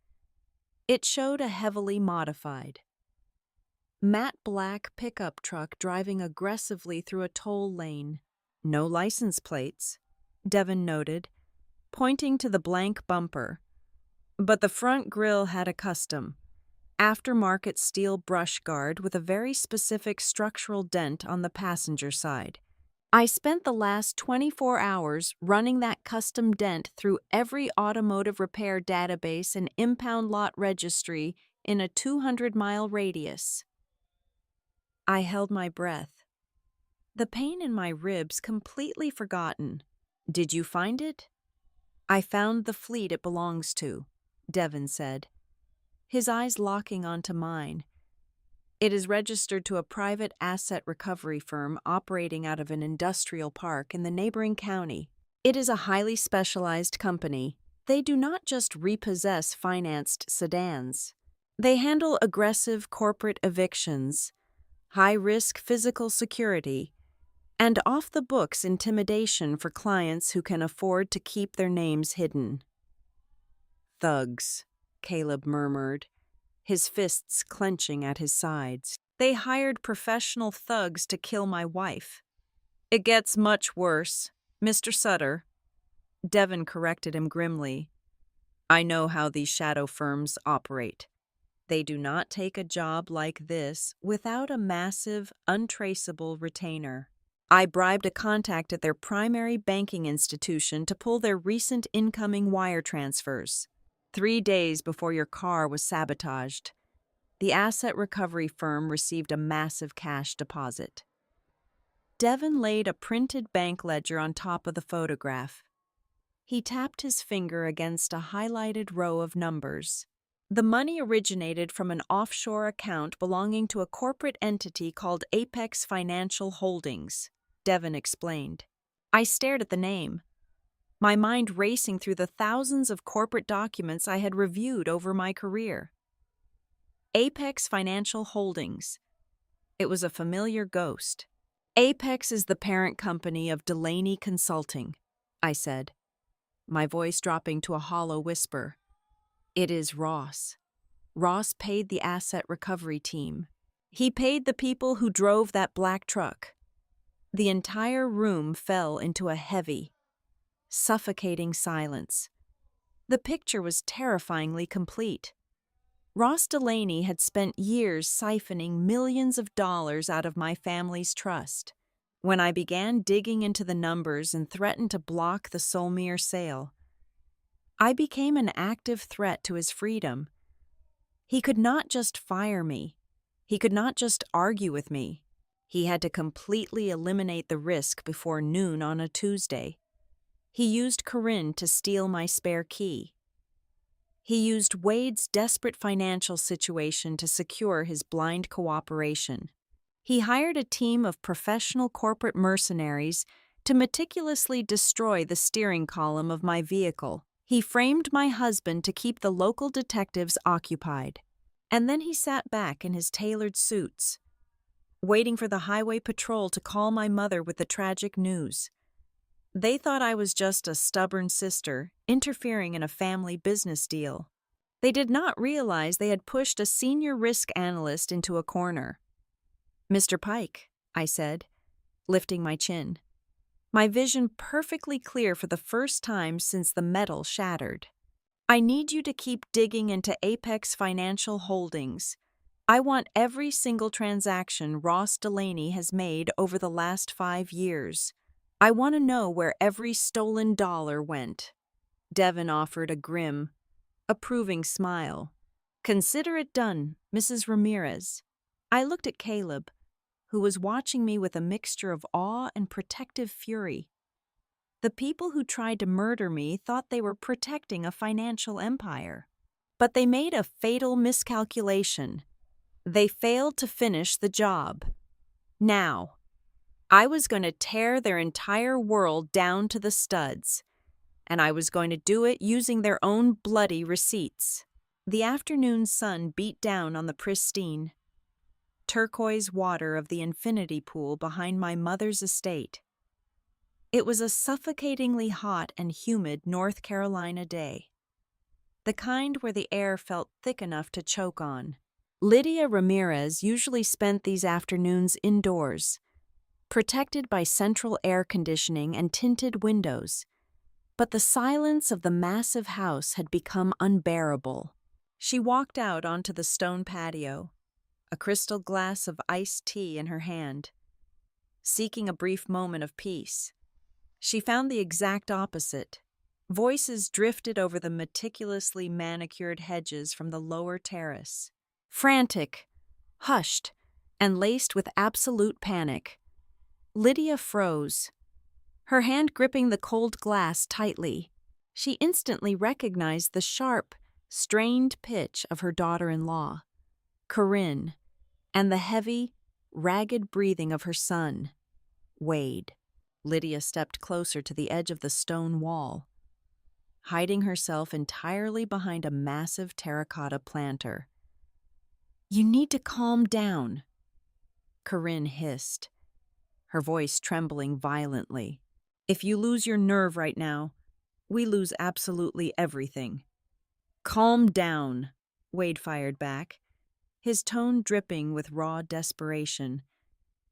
It showed a heavily modified, matte black pickup truck driving aggressively through a toll lane. "No license plates," Devin noted, pointing to the blank bumper. "But the front grille had a custom, aftermarket steel brush guard with a very specific structural dent on the passenger side. I spent the last 24 hours running that custom dent through every automotive repair database and impound lot registry in a 200-mile radius." I held my breath, the pain in my ribs completely forgotten. "Did you find it?" I found the fleet it belongs to, Devon said, his eyes locking onto mine. It is registered to a private asset recovery firm operating out of an industrial park in the neighboring county. It is a highly specialized company. They do not just repossess financed sedans. They handle aggressive corporate evictions, high-risk physical security, and off-the-books intimidation for clients who can afford to keep their names hidden. Thugs, Caleb murmured, his fists clenching at his sides. They hired professional thugs to kill my wife. It gets much worse, Mr. Sutter. Devon corrected him grimly. I know how these shadow firms operate. They do not take a job like this without a massive, untraceable retainer. I bribed a contact at their primary banking institution to pull their recent incoming wire transfers. 3 days before your car was sabotaged, the asset recovery firm received a massive cash deposit. Devon laid a printed bank ledger on top of the photograph. He tapped his finger against a highlighted row of numbers. The money originated from an offshore account belonging to a corporate entity called Apex Financial Holdings, Devon explained. I stared at the name, my mind racing through the thousands of corporate documents I had reviewed over my career. Apex Financial Holdings. It was a familiar ghost. Apex is the parent company of Delaney Consulting, I said, my voice dropping to a hollow whisper. It is Ross. Ross paid the asset recovery team. He paid the people who drove that black truck. The entire room fell into a heavy, suffocating silence. The picture was terrifyingly complete. Ross Delaney had spent years siphoning millions of dollars out of my family's trust. When I began digging into the numbers and threatened to block the Solmere sale, I became an active threat to his freedom. He could not just fire me. He could not just argue with me. He had to completely eliminate the risk before noon on a Tuesday. He used Corinne to steal my spare key. He used Wade's desperate financial situation to secure his blind cooperation. He hired a team of professional corporate mercenaries to meticulously destroy the steering column of my vehicle. He framed my husband to keep the local detectives occupied. And then he sat back in his tailored suits, waiting for the highway patrol to call my mother with the tragic news. They thought I was just a stubborn sister interfering in a family business deal. They did not realize they had pushed a senior risk analyst into a corner. Mr. Pike, I said, lifting my chin, my vision perfectly clear for the first time since the metal shattered. I need you to keep digging into Apex Financial Holdings. I want every single transaction Ross Delaney has made over the last 5 years. I want to know where every stolen dollar went. Devon offered a grim, approving smile. Consider it done, Mrs. Ramirez. I looked at Caleb, who was watching me with a mixture of awe and protective fury. The people who tried to murder me thought they were protecting a financial empire. But they made a fatal miscalculation. They failed to finish the job. Now, I was going to tear their entire world down to the studs, and I was going to do it using their own bloody receipts. The afternoon sun beat down on the pristine, turquoise water of the infinity pool behind my mother's estate. It was a suffocatingly hot and humid North Carolina day, the kind where the air felt thick enough to choke on. Lydia Ramirez usually spent these afternoons indoors, protected by central air conditioning and tinted windows. But the silence of the massive house had become unbearable. She walked out onto the stone patio, a crystal glass of iced tea in her hand, seeking a brief moment of peace. She found the exact opposite. Voices drifted over the meticulously manicured hedges from the lower terrace. Frantic, hushed, and laced with absolute panic. Lydia froze, her hand gripping the cold glass tightly. She instantly recognized the sharp, strained pitch of her daughter-in-law, Corinne, and the heavy, ragged breathing of her son, Wade. Lydia stepped closer to the edge of the stone wall, hiding herself entirely behind a massive terracotta planter. "You need to calm down," Corinne hissed, her voice trembling violently. "If you lose your nerve right now, we lose absolutely everything." "Calm down," Wade fired back, his tone dripping with raw desperation.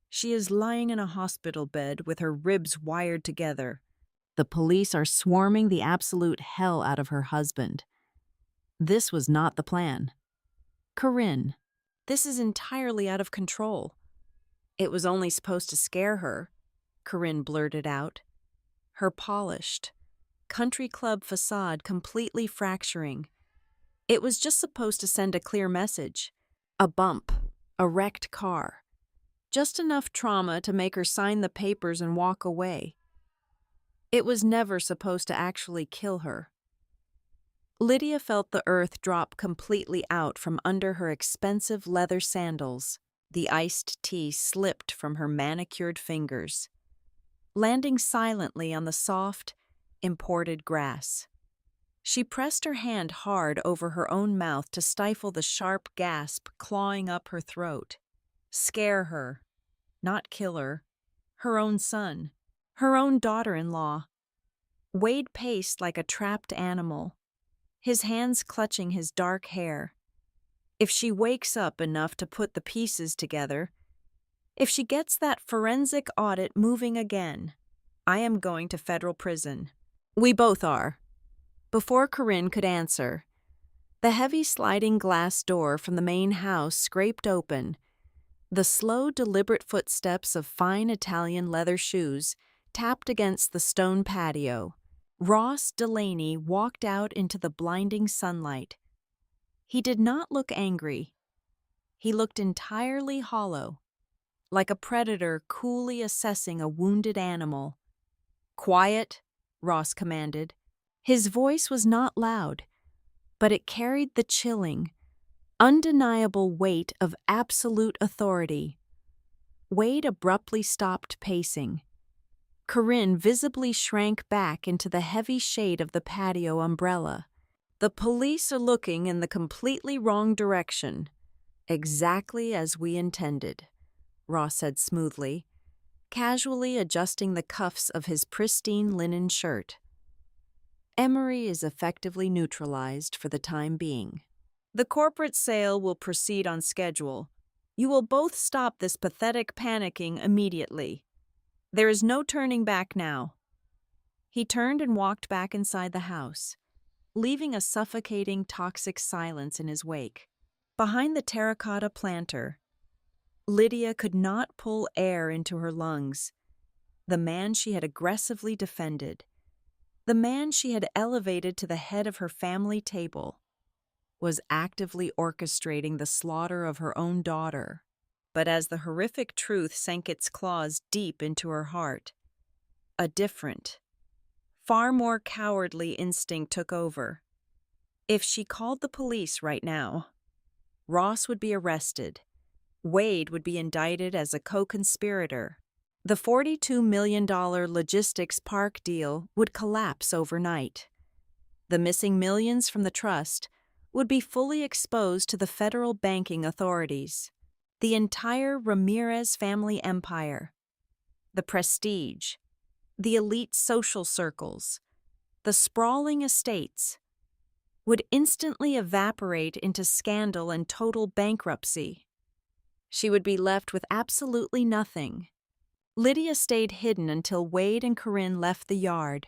"She is lying in a hospital bed with her ribs wired together. The police are swarming the absolute hell out of her husband. This was not the plan." "Corinne, this is entirely out of control." "It was only supposed to scare her," Corinne blurted out, her polished, country club facade completely fracturing. "It was just supposed to send a clear message. A bump, a wrecked car. Just enough trauma to make her sign the papers and walk away. It was never supposed to actually kill her." Lydia felt the earth drop completely out from under her expensive leather sandals. The iced tea slipped from her manicured fingers, landing silently on the soft, imported grass. She pressed her hand hard over her own mouth to stifle the sharp gasp clawing up her throat. Scare her, not kill her. Her own son, her own daughter-in-law. Wade paced like a trapped animal, his hands clutching his dark hair. If she wakes up enough to put the pieces together, if she gets that forensic audit moving again, I am going to federal prison. We both are. Before Corinne could answer, the heavy sliding glass door from the main house scraped open. The slow, deliberate footsteps of fine Italian leather shoes tapped against the stone patio. Ross Delaney walked out into the blinding sunlight. He did not look angry. He looked entirely hollow, like a predator coolly assessing a wounded animal. "Quiet," Ross commanded. His voice was not loud, but it carried the chilling, undeniable weight of absolute authority. Wade abruptly stopped pacing. Corinne visibly shrank back into the heavy shade of the patio umbrella. "The police are looking in the completely wrong direction, exactly as we intended," Ross said smoothly, casually adjusting the cuffs of his pristine linen shirt. "Emery is effectively neutralized for the time being. The corporate sale will proceed on schedule. You will both stop this pathetic panicking immediately. There is no turning back now." He turned and walked back inside the house, leaving a suffocating, toxic silence in his wake. Behind the terracotta planter, Lydia could not pull air into her lungs. The man she had aggressively defended, the man she had elevated to the head of her family table, was actively orchestrating the slaughter of her own daughter. But as the horrific truth sank its claws deep into her heart, a different, far more cowardly instinct took over. If she called the police right now, Ross would be arrested. Wade would be indicted as a co-conspirator. The $42 million logistics park deal would collapse overnight. The missing millions from the trust would be fully exposed to the federal banking authorities. The entire Ramirez family empire, the prestige, the elite social circles, the sprawling estates, would instantly evaporate into scandal and total bankruptcy. She would be left with absolutely nothing. Lydia stayed hidden until Wade and Corinne left the yard.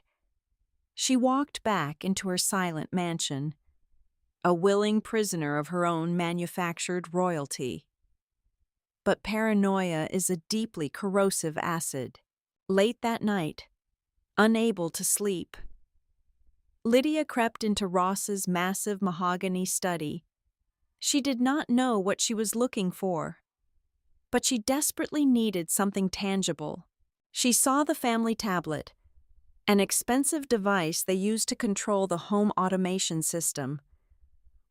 She walked back into her silent mansion, a willing prisoner of her own manufactured royalty. But paranoia is a deeply corrosive acid. Late that night, unable to sleep, Lydia crept into Ross's massive mahogany study. She did not know what she was looking for, but she desperately needed something tangible. She saw the family tablet, an expensive device they used to control the home automation system.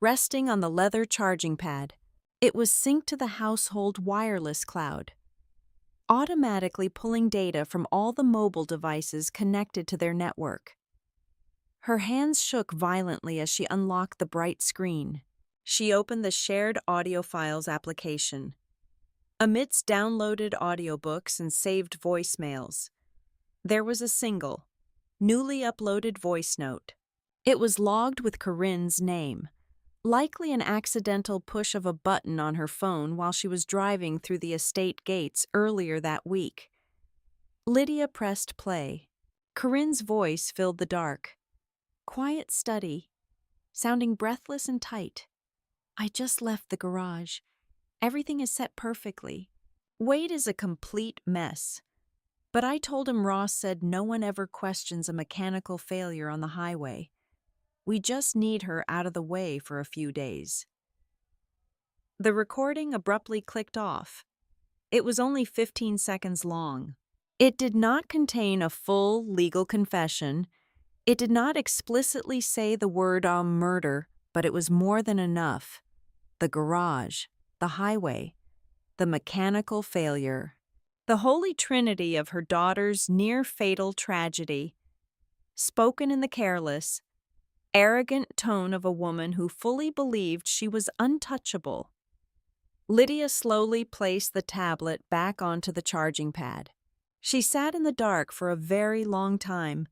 Resting on the leather charging pad, it was synced to the household wireless cloud, automatically pulling data from all the mobile devices connected to their network. Her hands shook violently as she unlocked the bright screen. She opened the Shared Audio Files application. Amidst downloaded audiobooks and saved voicemails, there was a single, newly uploaded voice note. It was logged with Corinne's name, likely an accidental push of a button on her phone while she was driving through the estate gates earlier that week. Lydia pressed play. Corinne's voice filled the dark. Quiet study, sounding breathless and tight. I just left the garage. Everything is set perfectly. Wade is a complete mess. But I told him Ross said no one ever questions a mechanical failure on the highway. We just need her out of the way for a few days. The recording abruptly clicked off. It was only 15 seconds long. It did not contain a full legal confession. It did not explicitly say the word murder, but it was more than enough. The garage, the highway, the mechanical failure. The holy trinity of her daughter's near-fatal tragedy, spoken in the careless, arrogant tone of a woman who fully believed she was untouchable. Lydia slowly placed the tablet back onto the charging pad. She sat in the dark for a very long time,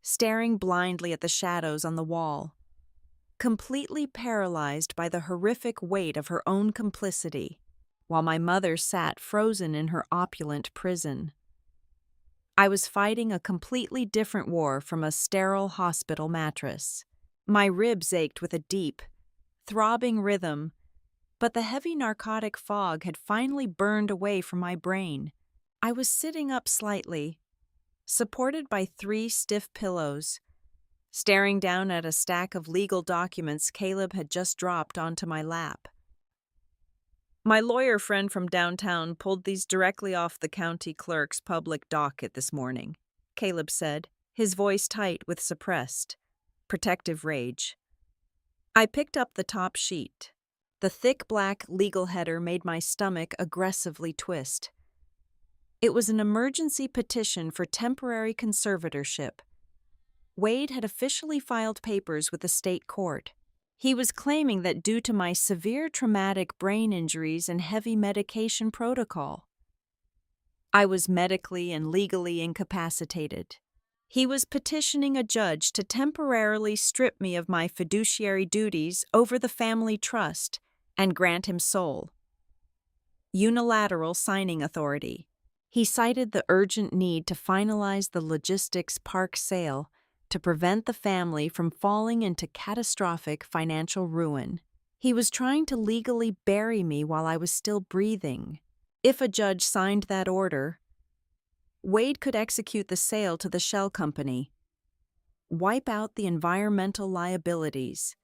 staring blindly at the shadows on the wall, completely paralyzed by the horrific weight of her own complicity, while my mother sat frozen in her opulent prison. I was fighting a completely different war from a sterile hospital mattress. My ribs ached with a deep, throbbing rhythm, but the heavy narcotic fog had finally burned away from my brain. I was sitting up slightly, supported by 3 stiff pillows, staring down at a stack of legal documents Caleb had just dropped onto my lap. My lawyer friend from downtown pulled these directly off the county clerk's public docket this morning, Caleb said, his voice tight with suppressed, protective rage. I picked up the top sheet. The thick black legal header made my stomach aggressively twist. It was an emergency petition for temporary conservatorship. Wade had officially filed papers with the state court. He was claiming that due to my severe traumatic brain injuries and heavy medication protocol, I was medically and legally incapacitated. He was petitioning a judge to temporarily strip me of my fiduciary duties over the family trust and grant him sole, unilateral signing authority. He cited the urgent need to finalize the logistics park sale to prevent the family from falling into catastrophic financial ruin. He was trying to legally bury me while I was still breathing. If a judge signed that order, Wade could execute the sale to the shell company, wipe out the environmental liabilities,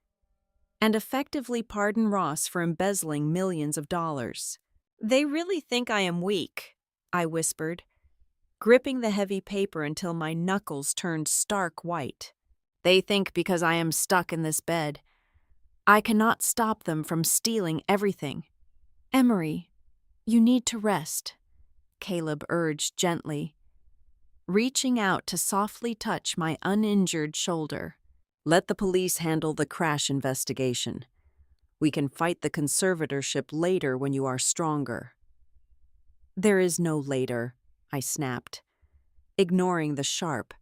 and effectively pardon Ross for embezzling millions of dollars. They really think I am weak, I whispered, gripping the heavy paper until my knuckles turned stark white. They think because I am stuck in this bed, I cannot stop them from stealing everything. Emery, you need to rest, Caleb urged gently, reaching out to softly touch my uninjured shoulder. Let the police handle the crash investigation. We can fight the conservatorship later when you are stronger. There is no later, I snapped, ignoring the sharp,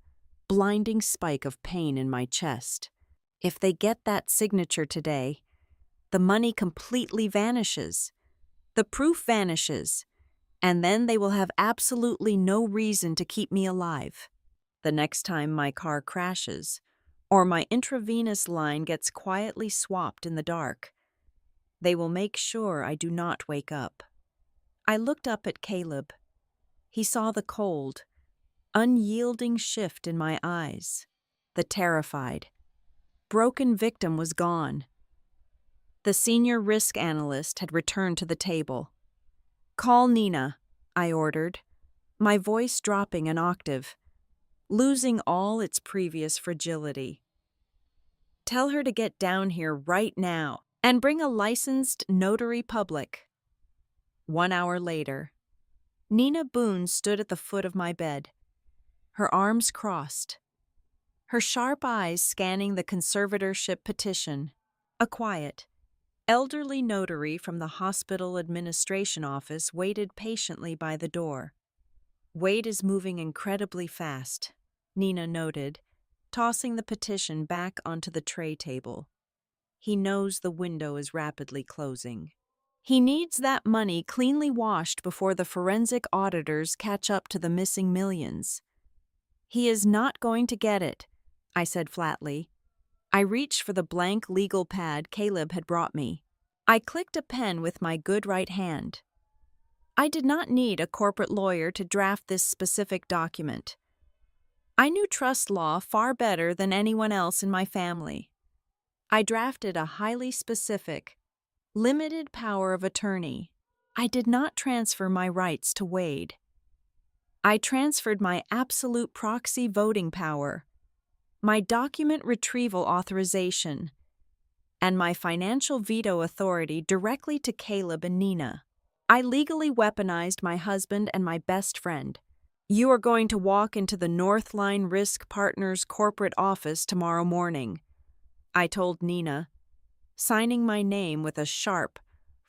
blinding spike of pain in my chest. If they get that signature today, the money completely vanishes. The proof vanishes, and then they will have absolutely no reason to keep me alive. The next time my car crashes, or my intravenous line gets quietly swapped in the dark, they will make sure I do not wake up. I looked up at Caleb. He saw the cold, unyielding shift in my eyes. The terrified, broken victim was gone. The senior risk analyst had returned to the table. Call Nina, I ordered, my voice dropping an octave. losing all its previous fragility. Tell her to get down here right now and bring a licensed notary public. 1 hour later, Nina Boone stood at the foot of my bed, her arms crossed, her sharp eyes scanning the conservatorship petition. A quiet, elderly notary from the hospital administration office waited patiently by the door. "Wade is moving incredibly fast," Nina noted, tossing the petition back onto the tray table. "He knows the window is rapidly closing. He needs that money cleanly washed before the forensic auditors catch up to the missing millions." "He is not going to get it," I said flatly. I reached for the blank legal pad Caleb had brought me. I clicked a pen with my good right hand. I did not need a corporate lawyer to draft this specific document. I knew trust law far better than anyone else in my family. I drafted a highly specific, limited power of attorney. I did not transfer my rights to Wade. I transferred my absolute proxy voting power, my document retrieval authorization, and my financial veto authority directly to Caleb and Nina. I legally weaponized my husband and my best friend. "You are going to walk into the Northline Risk Partners corporate office tomorrow morning," I told Nina, signing my name with a sharp,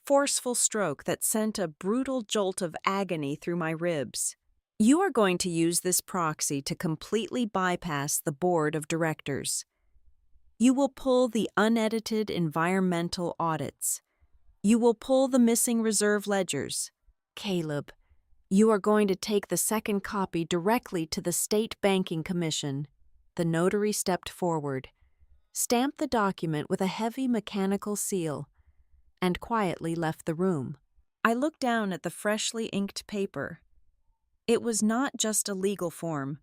forceful stroke that sent a brutal jolt of agony through my ribs. "You are going to use this proxy to completely bypass the board of directors. You will pull the unedited environmental audits. You will pull the missing reserve ledgers. Caleb, you are going to take the second copy directly to the State Banking Commission." The notary stepped forward, stamped the document with a heavy mechanical seal, and quietly left the room. I looked down at the freshly inked paper. It was not just a legal form.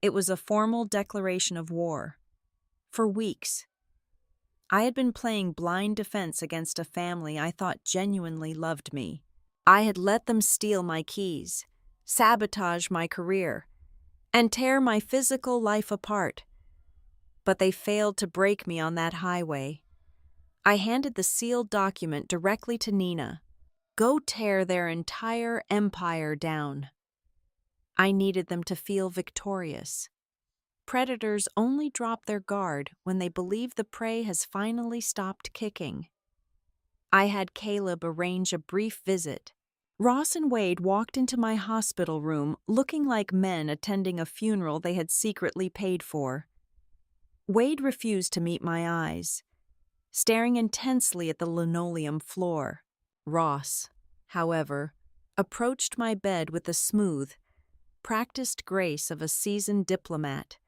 It was a formal declaration of war. For weeks, I had been playing blind defense against a family I thought genuinely loved me. I had let them steal my keys, sabotage my career, and tear my physical life apart. But they failed to break me on that highway. I handed the sealed document directly to Nina. "Go tear their entire empire down." I needed them to feel victorious. Predators only drop their guard when they believe the prey has finally stopped kicking. I had Caleb arrange a brief visit. Ross and Wade walked into my hospital room looking like men attending a funeral they had secretly paid for. Wade refused to meet my eyes, staring intensely at the linoleum floor. Ross, however, approached my bed with the smooth, practiced grace of a seasoned diplomat.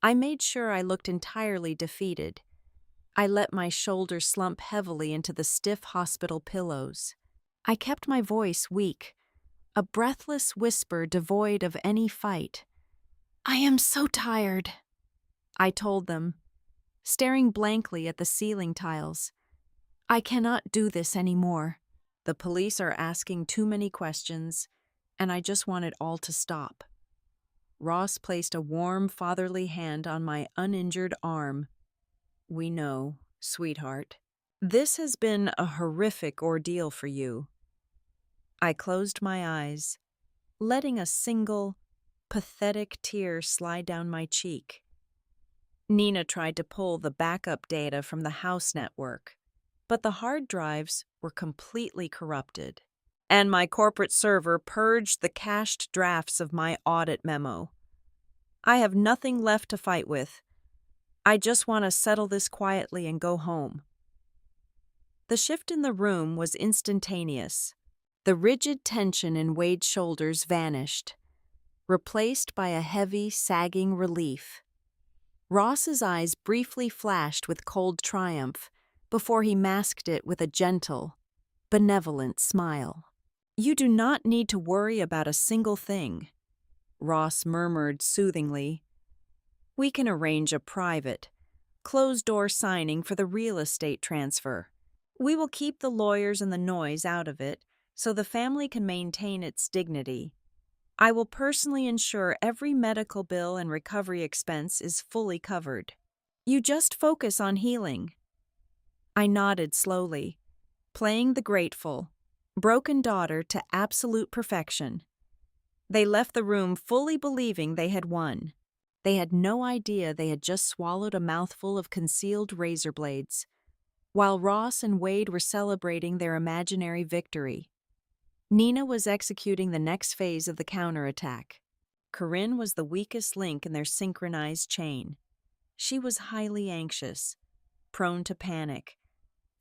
I made sure I looked entirely defeated. I let my shoulders slump heavily into the stiff hospital pillows. I kept my voice weak, a breathless whisper devoid of any fight. "I am so tired," I told them, staring blankly at the ceiling tiles. "I cannot do this anymore. The police are asking too many questions, and I just want it all to stop." Ross placed a warm, fatherly hand on my uninjured arm. "We know, sweetheart. This has been a horrific ordeal for you." I closed my eyes, letting a single, pathetic tear slide down my cheek. Nina tried to pull the backup data from the house network, but the hard drives were completely corrupted, and my corporate server purged the cached drafts of my audit memo. I have nothing left to fight with. I just want to settle this quietly and go home. The shift in the room was instantaneous. The rigid tension in Wade's shoulders vanished, replaced by a heavy, sagging relief. Ross's eyes briefly flashed with cold triumph before he masked it with a gentle, benevolent smile. "You do not need to worry about a single thing," Ross murmured soothingly. "We can arrange a private, closed-door signing for the real estate transfer. We will keep the lawyers and the noise out of it so the family can maintain its dignity. I will personally ensure every medical bill and recovery expense is fully covered. You just focus on healing. I nodded slowly, playing the grateful, broken daughter to absolute perfection. They left the room fully believing they had won. They had no idea they had just swallowed a mouthful of concealed razor blades, while Ross and Wade were celebrating their imaginary victory. Nina was executing the next phase of the counterattack. Corinne was the weakest link in their synchronized chain. She was highly anxious, prone to panic,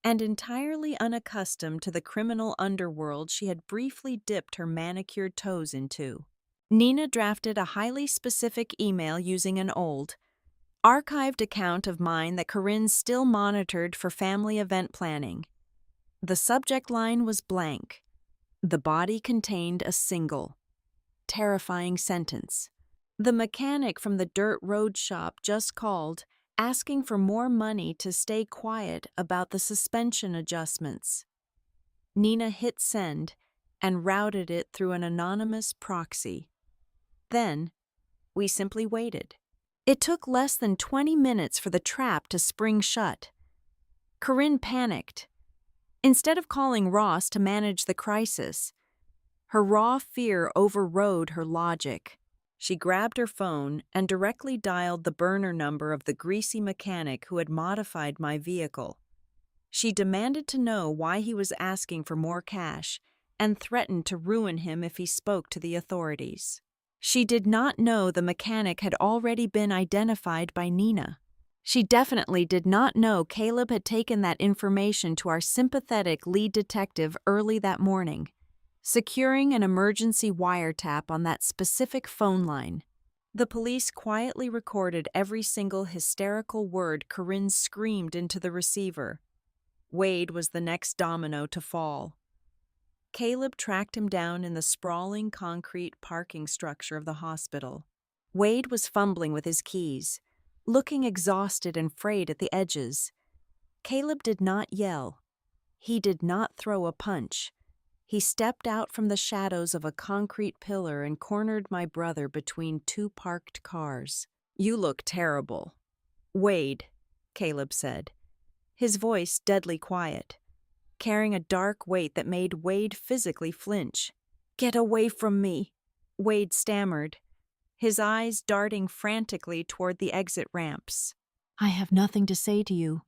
and entirely unaccustomed to the criminal underworld she had briefly dipped her manicured toes into. Nina drafted a highly specific email using an old, archived account of mine that Corinne still monitored for family event planning. The subject line was blank. The body contained a single, terrifying sentence. The mechanic from the dirt road shop just called, asking for more money to stay quiet about the suspension adjustments. Nina hit send and routed it through an anonymous proxy. Then, we simply waited. It took less than 20 minutes for the trap to spring shut. Corinne panicked. Instead of calling Ross to manage the crisis, her raw fear overrode her logic. She grabbed her phone and directly dialed the burner number of the greasy mechanic who had modified my vehicle. She demanded to know why he was asking for more cash and threatened to ruin him if he spoke to the authorities. She did not know the mechanic had already been identified by Nina. She definitely did not know Caleb had taken that information to our sympathetic lead detective early that morning, securing an emergency wiretap on that specific phone line. The police quietly recorded every single hysterical word Corinne screamed into the receiver. Wade was the next domino to fall. Caleb tracked him down in the sprawling concrete parking structure of the hospital. Wade was fumbling with his keys, looking exhausted and frayed at the edges. Caleb did not yell. He did not throw a punch. He stepped out from the shadows of a concrete pillar and cornered my brother between two parked cars. "You look terrible." "Wade," Caleb said, his voice deadly quiet, carrying a dark weight that made Wade physically flinch. "Get away from me," Wade stammered, his eyes darting frantically toward the exit ramps. "I have nothing to say to you."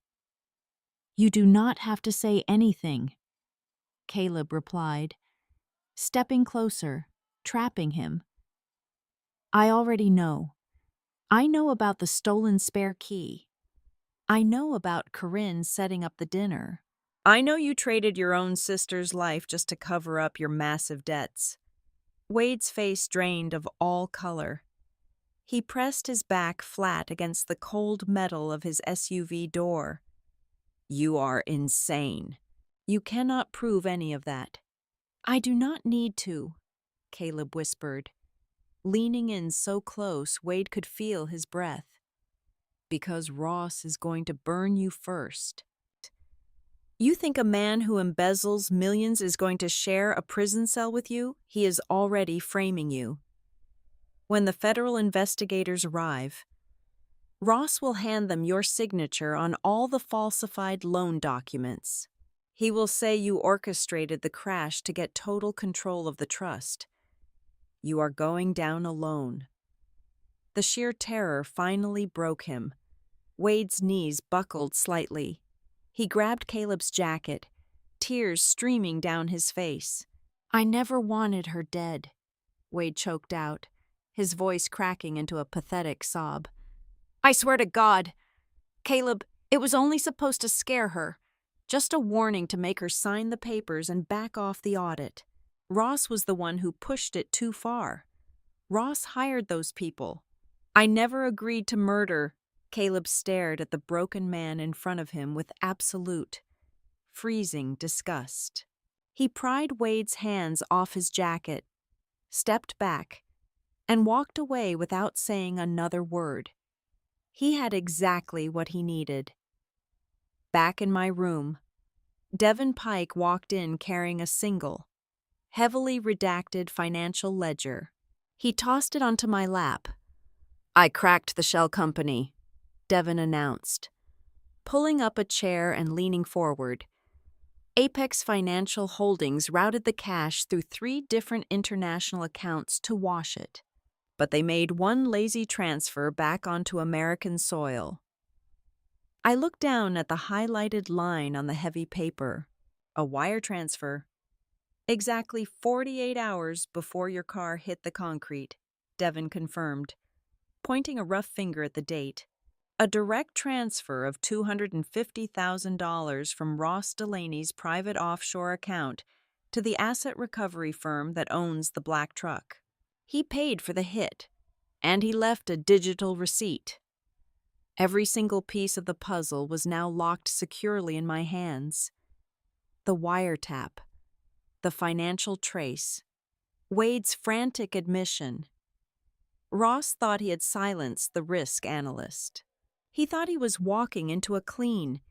"You do not have to say anything," Caleb replied, stepping closer, trapping him. "I already know. I know about the stolen spare key. I know about Corinne setting up the dinner. I know you traded your own sister's life just to cover up your massive debts." Wade's face drained of all color. He pressed his back flat against the cold metal of his SUV door. "You are insane. You cannot prove any of that." "I do not need to," Caleb whispered, leaning in so close Wade could feel his breath. "Because Ross is going to burn you first." "You think a man who embezzles millions is going to share a prison cell with you? He is already framing you. When the federal investigators arrive, Ross will hand them your signature on all the falsified loan documents. He will say you orchestrated the crash to get total control of the trust. You are going down alone." The sheer terror finally broke him. Wade's knees buckled slightly. He grabbed Caleb's jacket, tears streaming down his face. "I never wanted her dead," Wade choked out, his voice cracking into a pathetic sob. "I swear to God, Caleb, it was only supposed to scare her. Just a warning to make her sign the papers and back off the audit. Ross was the one who pushed it too far. Ross hired those people. I never agreed to murder." Caleb stared at the broken man in front of him with absolute, freezing disgust. He pried Wade's hands off his jacket, stepped back, and walked away without saying another word. He had exactly what he needed. Back in my room, Devin Pike walked in carrying a single, heavily redacted financial ledger. He tossed it onto my lap. "I cracked the shell company," Devin announced, pulling up a chair and leaning forward. Apex Financial Holdings routed the cash through 3 different international accounts to wash it, but they made one lazy transfer back onto American soil. I looked down at the highlighted line on the heavy paper. A wire transfer. Exactly 48 hours before your car hit the concrete, Devin confirmed, pointing a rough finger at the date. A direct transfer of $250,000 from Ross Delaney's private offshore account to the asset recovery firm that owns the black truck. He paid for the hit, and he left a digital receipt. Every single piece of the puzzle was now locked securely in my hands. The wiretap, the financial trace, Wade's frantic admission. Ross thought he had silenced the risk analyst. He thought he was walking into a clean,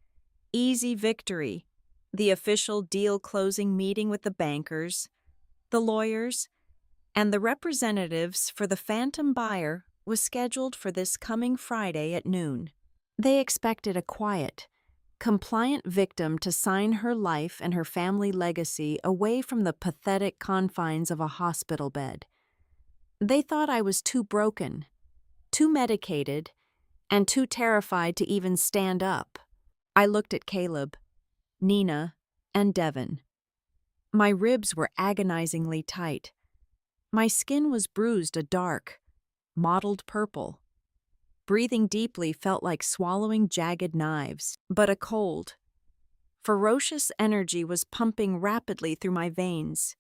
easy victory. The official deal-closing meeting with the bankers, the lawyers, and the representatives for the phantom buyer was scheduled for this coming Friday at noon. They expected a quiet, compliant victim to sign her life and her family legacy away from the pathetic confines of a hospital bed. They thought I was too broken, too medicated, and too terrified to even stand up. I looked at Caleb, Nina, and Devin. My ribs were agonizingly tight. My skin was bruised a dark, mottled purple. Breathing deeply felt like swallowing jagged knives, but a cold, ferocious energy was pumping rapidly through my veins.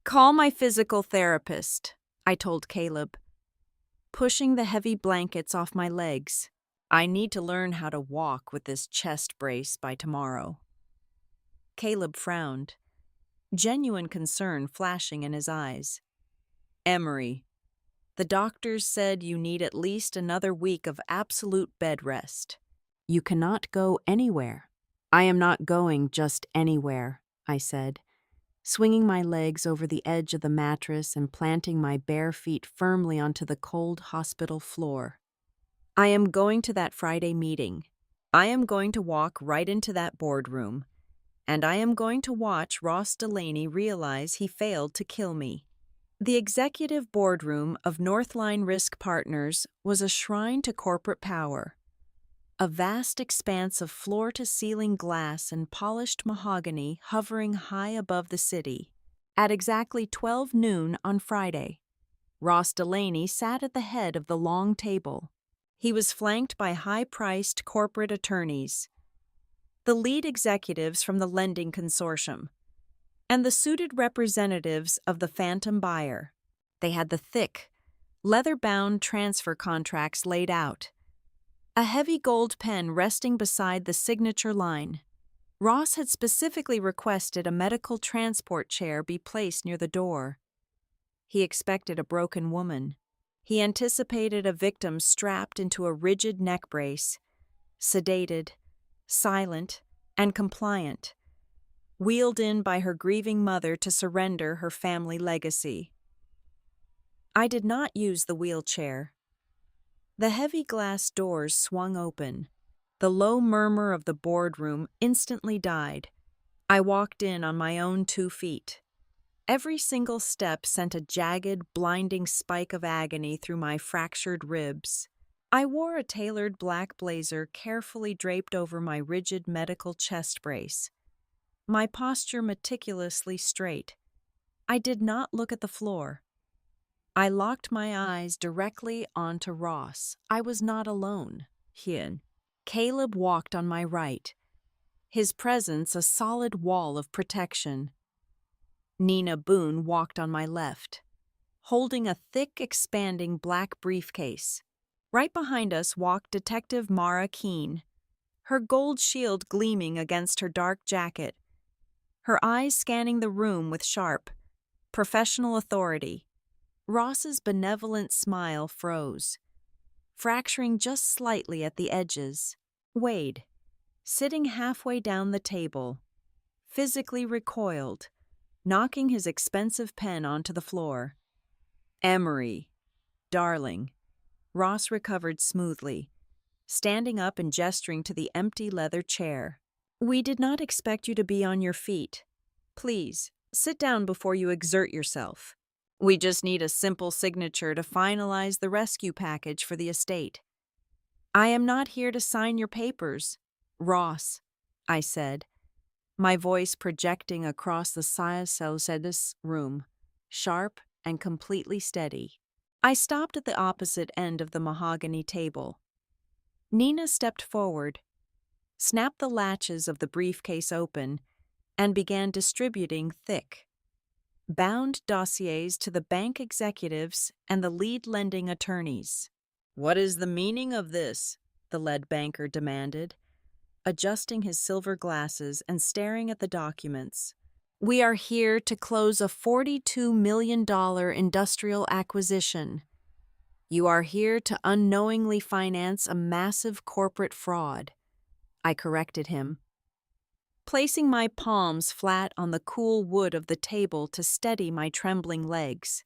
"Call my physical therapist," I told Caleb, pushing the heavy blankets off my legs. "I need to learn how to walk with this chest brace by tomorrow." Caleb frowned, genuine concern flashing in his eyes. "Emery, the doctors said you need at least another week of absolute bed rest. You cannot go anywhere." "I am not going just anywhere," I said, swinging my legs over the edge of the mattress and planting my bare feet firmly onto the cold hospital floor. "I am going to that Friday meeting. I am going to walk right into that boardroom, and I am going to watch Ross Delaney realize he failed to kill me." The executive boardroom of Northline Risk Partners was a shrine to corporate power. A vast expanse of floor-to-ceiling glass and polished mahogany hovering high above the city. At exactly 12 noon on Friday, Ross Delaney sat at the head of the long table. He was flanked by high-priced corporate attorneys, the lead executives from the lending consortium, and the suited representatives of the phantom buyer. They had the thick, leather-bound transfer contracts laid out, a heavy gold pen resting beside the signature line. Ross had specifically requested a medical transport chair be placed near the door. He expected a broken woman. He anticipated a victim strapped into a rigid neck brace, sedated, silent, and compliant, wheeled in by her grieving mother to surrender her family legacy. I did not use the wheelchair. The heavy glass doors swung open. The low murmur of the boardroom instantly died. I walked in on my own 2 feet. Every single step sent a jagged, blinding spike of agony through my fractured ribs. I wore a tailored black blazer carefully draped over my rigid medical chest brace, my posture meticulously straight. I did not look at the floor. I locked my eyes directly onto Ross. I was not alone. Caleb walked on my right, his presence a solid wall of protection. Nina Boone walked on my left, holding a thick, expanding black briefcase. Right behind us walked Detective Mara Keene, her gold shield gleaming against her dark jacket, her eyes scanning the room with sharp, professional authority. Ross's benevolent smile froze, fracturing just slightly at the edges. Wade, sitting halfway down the table, physically recoiled, knocking his expensive pen onto the floor. Emery, darling. Ross recovered smoothly, standing up and gesturing to the empty leather chair. We did not expect you to be on your feet. Please, sit down before you exert yourself. We just need a simple signature to finalize the rescue package for the estate. I am not here to sign your papers, Ross, I said, my voice projecting across the silence room, sharp and completely steady. I stopped at the opposite end of the mahogany table. Nina stepped forward, snapped the latches of the briefcase open, and began distributing thick, bound dossiers to the bank executives and the lead lending attorneys. What is the meaning of this? The lead banker demanded, adjusting his silver glasses and staring at the documents. We are here to close a $42 million industrial acquisition. You are here to unknowingly finance a massive corporate fraud, I corrected him, placing my palms flat on the cool wood of the table to steady my trembling legs.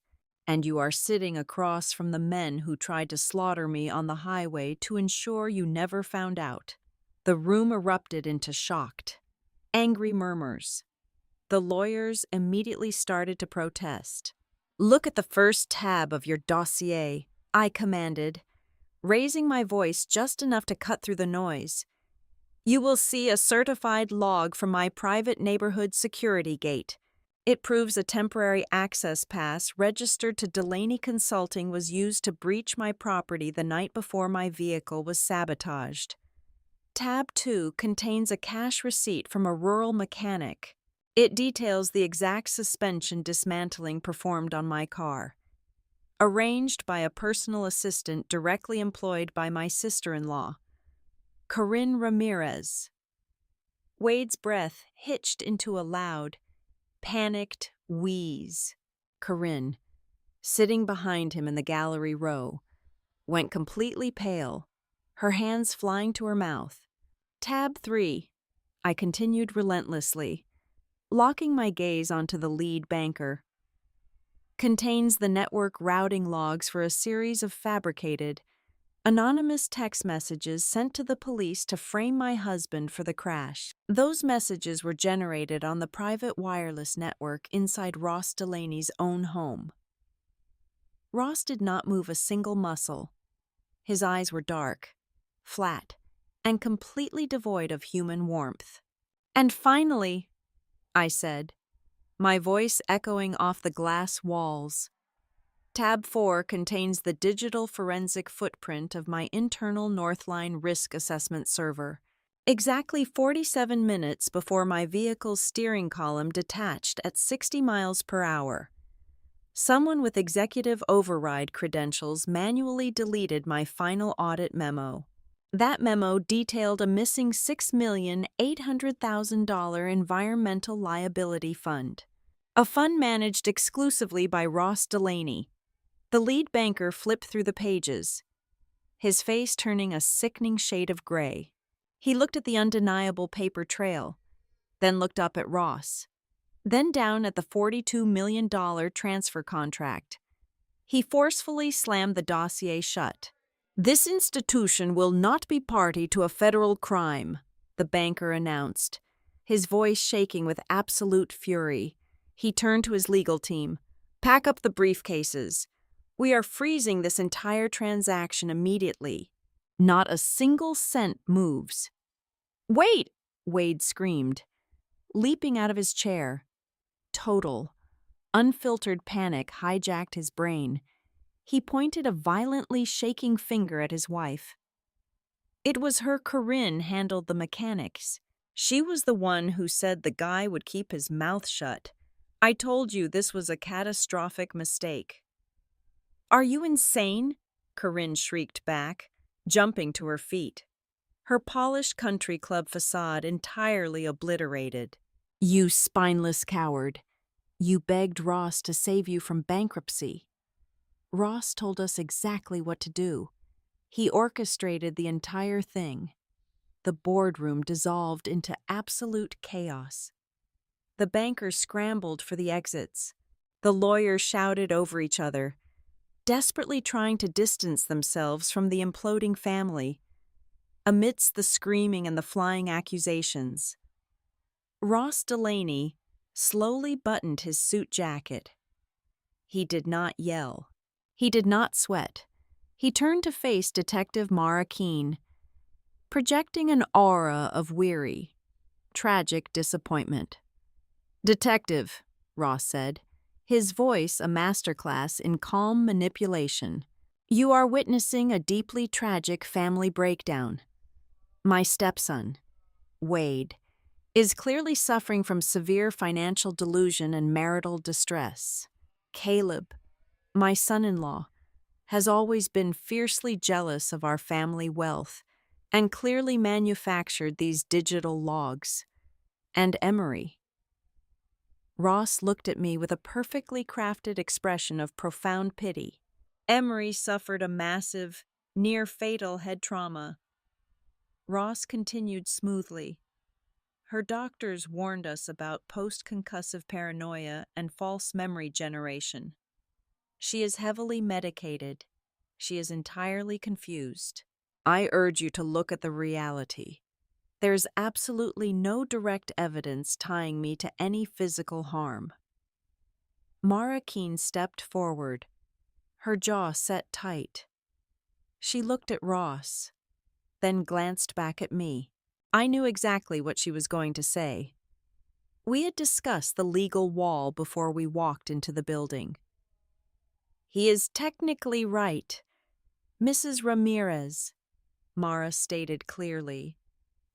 And you are sitting across from the men who tried to slaughter me on the highway to ensure you never found out. The room erupted into shocked, angry murmurs. The lawyers immediately started to protest. Look at the first tab of your dossier, I commanded, raising my voice just enough to cut through the noise. You will see a certified log from my private neighborhood security gate. It proves a temporary access pass registered to Delaney Consulting was used to breach my property the night before my vehicle was sabotaged. Tab 2 contains a cash receipt from a rural mechanic. It details the exact suspension dismantling performed on my car, arranged by a personal assistant directly employed by my sister-in-law, Corinne Ramirez. Wade's breath hitched into a loud, panicked wheeze. Corinne, sitting behind him in the gallery row, went completely pale, her hands flying to her mouth. Tab 3, I continued relentlessly, locking my gaze onto the lead banker, contains the network routing logs for a series of fabricated, anonymous text messages sent to the police to frame my husband for the crash. Those messages were generated on the private wireless network inside Ross Delaney's own home. Ross did not move a single muscle. His eyes were dark, flat, and completely devoid of human warmth. And finally, I said, my voice echoing off the glass walls, Tab 4 contains the digital forensic footprint of my internal Northline risk assessment server. Exactly 47 minutes before my vehicle's steering column detached at 60 miles per hour, someone with executive override credentials manually deleted my final audit memo. That memo detailed a missing $6,800,000 environmental liability fund, a fund managed exclusively by Ross Delaney. The lead banker flipped through the pages, his face turning a sickening shade of gray. He looked at the undeniable paper trail, then looked up at Ross, then down at the $42 million transfer contract. He forcefully slammed the dossier shut. This institution will not be party to a federal crime, the banker announced, his voice shaking with absolute fury. He turned to his legal team. Pack up the briefcases. We are freezing this entire transaction immediately. Not a single cent moves. Wait! Wade screamed, leaping out of his chair. Total, unfiltered panic hijacked his brain. He pointed a violently shaking finger at his wife. It was her Corinne handled the mechanics. She was the one who said the guy would keep his mouth shut. I told you this was a catastrophic mistake. Are you insane? Corinne shrieked back, jumping to her feet, her polished country club facade entirely obliterated. You spineless coward. You begged Ross to save you from bankruptcy. Ross told us exactly what to do. He orchestrated the entire thing. The boardroom dissolved into absolute chaos. The bankers scrambled for the exits. The lawyers shouted over each other, desperately trying to distance themselves from the imploding family, amidst the screaming and the flying accusations. Ross Delaney slowly buttoned his suit jacket. He did not yell. He did not sweat. He turned to face Detective Mara Keene, projecting an aura of weary, tragic disappointment. "Detective," Ross said, his voice a masterclass in calm manipulation, "you are witnessing a deeply tragic family breakdown. My stepson, Wade, is clearly suffering from severe financial delusion and marital distress. Caleb, my son-in-law, has always been fiercely jealous of our family wealth and clearly manufactured these digital logs. And Emery." Ross looked at me with a perfectly crafted expression of profound pity. "Emery suffered a massive, near-fatal head trauma." Ross continued smoothly. "Her doctors warned us about post-concussive paranoia and false memory generation. She is heavily medicated. She is entirely confused. I urge you to look at the reality. There is absolutely no direct evidence tying me to any physical harm." Mara Keene stepped forward, her jaw set tight. She looked at Ross, then glanced back at me. I knew exactly what she was going to say. We had discussed the legal wall before we walked into the building. "He is technically right, Mrs. Ramirez," Mara stated clearly,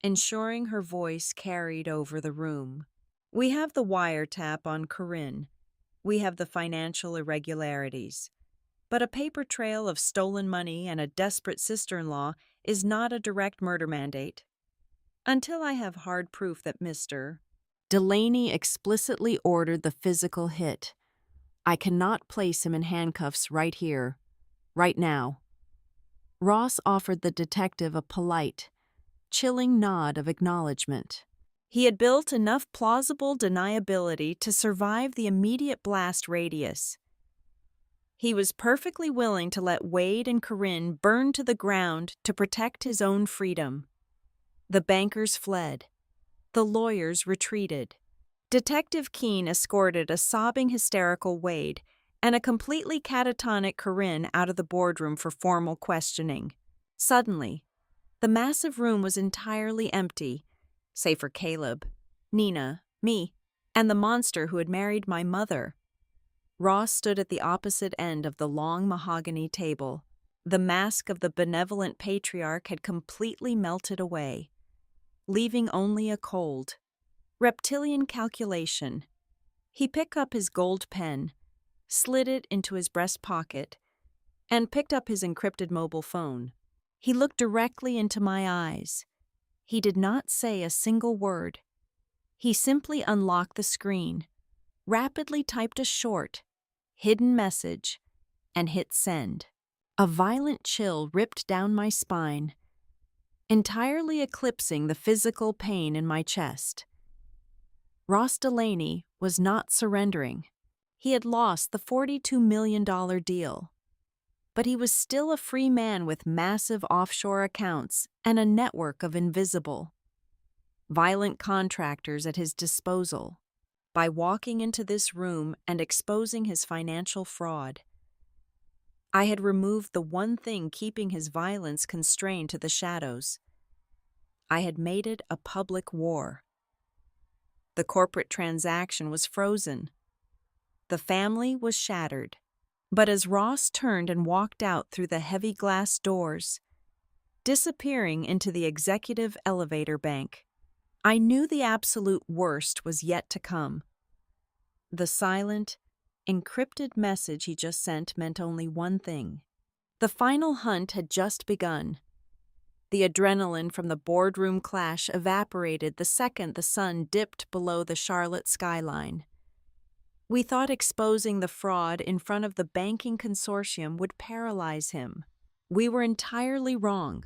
ensuring her voice carried over the room. "We have the wiretap on Corinne. We have the financial irregularities. But a paper trail of stolen money and a desperate sister-in-law is not a direct murder mandate. Until I have hard proof that Mr. Delaney explicitly ordered the physical hit, I cannot place him in handcuffs right here, right now." Ross offered the detective a polite, chilling nod of acknowledgement. He had built enough plausible deniability to survive the immediate blast radius. He was perfectly willing to let Wade and Corinne burn to the ground to protect his own freedom. The bankers fled. The lawyers retreated. Detective Keene escorted a sobbing, hysterical Wade and a completely catatonic Corinne out of the boardroom for formal questioning. Suddenly, the massive room was entirely empty, save for Caleb, Nina, me, and the monster who had married my mother. Ross stood at the opposite end of the long mahogany table. The mask of the benevolent patriarch had completely melted away, leaving only a cold, reptilian calculation. He picked up his gold pen, slid it into his breast pocket, and picked up his encrypted mobile phone. He looked directly into my eyes. He did not say a single word. He simply unlocked the screen, rapidly typed a short, hidden message, and hit send. A violent chill ripped down my spine, entirely eclipsing the physical pain in my chest. Ross Delaney was not surrendering. He had lost the $42 million deal. But he was still a free man with massive offshore accounts and a network of invisible, violent contractors at his disposal. By walking into this room and exposing his financial fraud, I had removed the one thing keeping his violence constrained to the shadows. I had made it a public war. The corporate transaction was frozen. The family was shattered. But as Ross turned and walked out through the heavy glass doors, disappearing into the executive elevator bank, I knew the absolute worst was yet to come. The silent, encrypted message he just sent meant only one thing. The final hunt had just begun. The adrenaline from the boardroom clash evaporated the second the sun dipped below the Charlotte skyline. We thought exposing the fraud in front of the banking consortium would paralyze him. We were entirely wrong.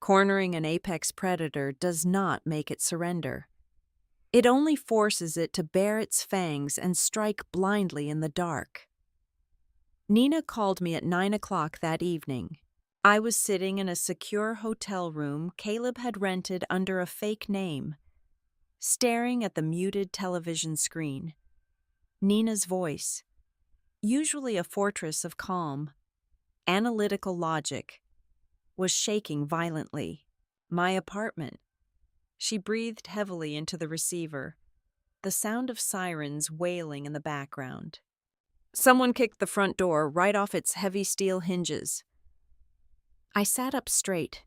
Cornering an apex predator does not make it surrender. It only forces it to bare its fangs and strike blindly in the dark. Nina called me at 9 o'clock that evening. I was sitting in a secure hotel room Caleb had rented under a fake name, staring at the muted television screen. Nina's voice, usually a fortress of calm, analytical logic, was shaking violently. My apartment. She breathed heavily into the receiver, the sound of sirens wailing in the background. Someone kicked the front door right off its heavy steel hinges. I sat up straight,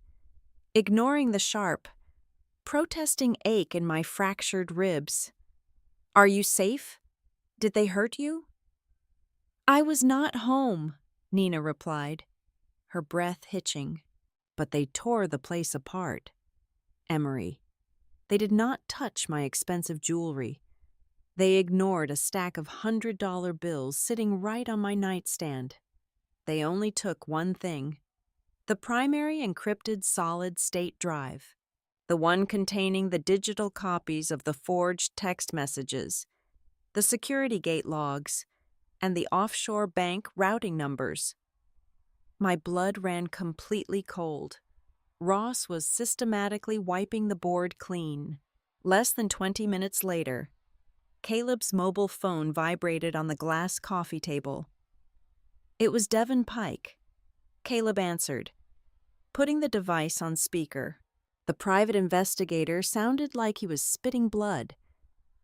ignoring the sharp, protesting ache in my fractured ribs. "Are you safe? Did they hurt you?" "I was not home," Nina replied, her breath hitching. "But they tore the place apart. Emery. They did not touch my expensive jewelry. They ignored a stack of $100 bills sitting right on my nightstand. They only took one thing: the primary encrypted solid-state drive, the one containing the digital copies of the forged text messages, the security gate logs, and the offshore bank routing numbers." My blood ran completely cold. Ross was systematically wiping the board clean. Less than 20 minutes later, Caleb's mobile phone vibrated on the glass coffee table. It was Devin Pike. Caleb answered, putting the device on speaker. The private investigator sounded like he was spitting blood,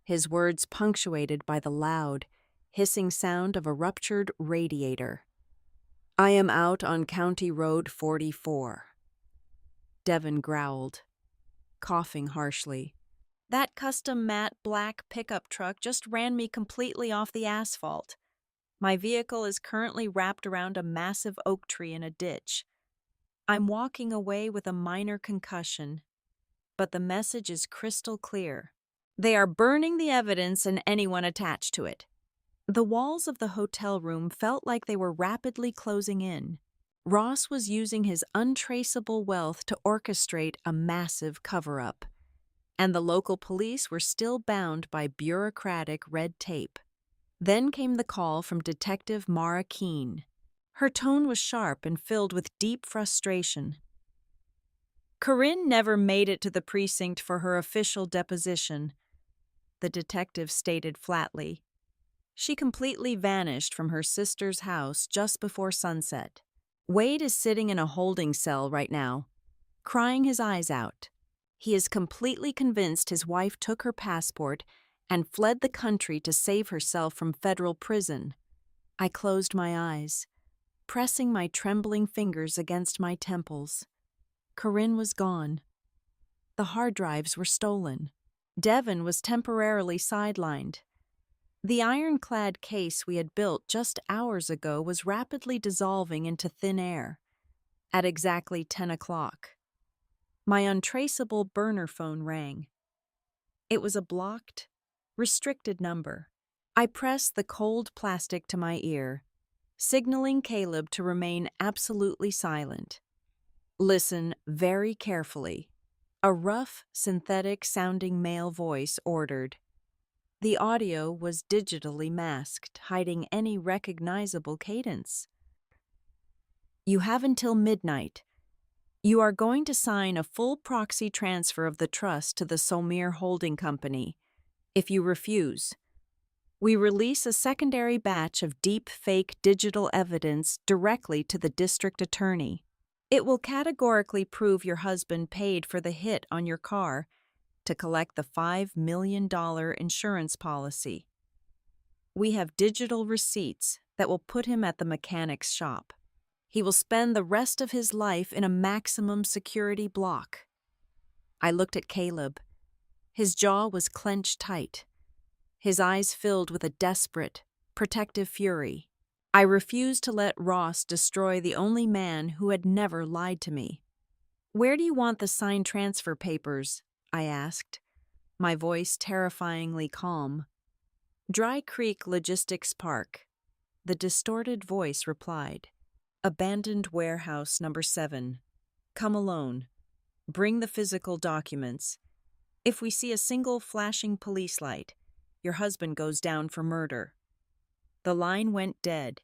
his words punctuated by the loud, hissing sound of a ruptured radiator. "I am out on County Road 44. Devin growled, coughing harshly. "That custom matte black pickup truck just ran me completely off the asphalt. My vehicle is currently wrapped around a massive oak tree in a ditch. I'm walking away with a minor concussion, but the message is crystal clear. They are burning the evidence and anyone attached to it." The walls of the hotel room felt like they were rapidly closing in. Ross was using his untraceable wealth to orchestrate a massive cover-up, and the local police were still bound by bureaucratic red tape. Then came the call from Detective Mara Keene. Her tone was sharp and filled with deep frustration. "Corinne never made it to the precinct for her official deposition," the detective stated flatly. "She completely vanished from her sister's house just before sunset. Wade is sitting in a holding cell right now, crying his eyes out. He is completely convinced his wife took her passport and fled the country to save herself from federal prison." I closed my eyes, pressing my trembling fingers against my temples. Corinne was gone. The hard drives were stolen. Devin was temporarily sidelined. The ironclad case we had built just hours ago was rapidly dissolving into thin air. At exactly 10 o'clock, my untraceable burner phone rang. It was a blocked, restricted number. I pressed the cold plastic to my ear, signaling Caleb to remain absolutely silent. "Listen very carefully," a rough, synthetic-sounding male voice ordered. The audio was digitally masked, hiding any recognizable cadence. "You have until midnight. You are going to sign a full proxy transfer of the trust to the Somir Holding Company. If you refuse, we release a secondary batch of deep fake digital evidence directly to the district attorney. It will categorically prove your husband paid for the hit on your car to collect the $5 million insurance policy. We have digital receipts that will put him at the mechanic's shop. He will spend the rest of his life in a maximum security block." I looked at Caleb. His jaw was clenched tight, his eyes filled with a desperate, protective fury. I refused to let Ross destroy the only man who had never lied to me. "Where do you want the signed transfer papers?" I asked, my voice terrifyingly calm. "Dry Creek Logistics Park," the distorted voice replied. "Abandoned warehouse number 7. Come alone. Bring the physical documents. If we see a single flashing police light, your husband goes down for murder." The line went dead.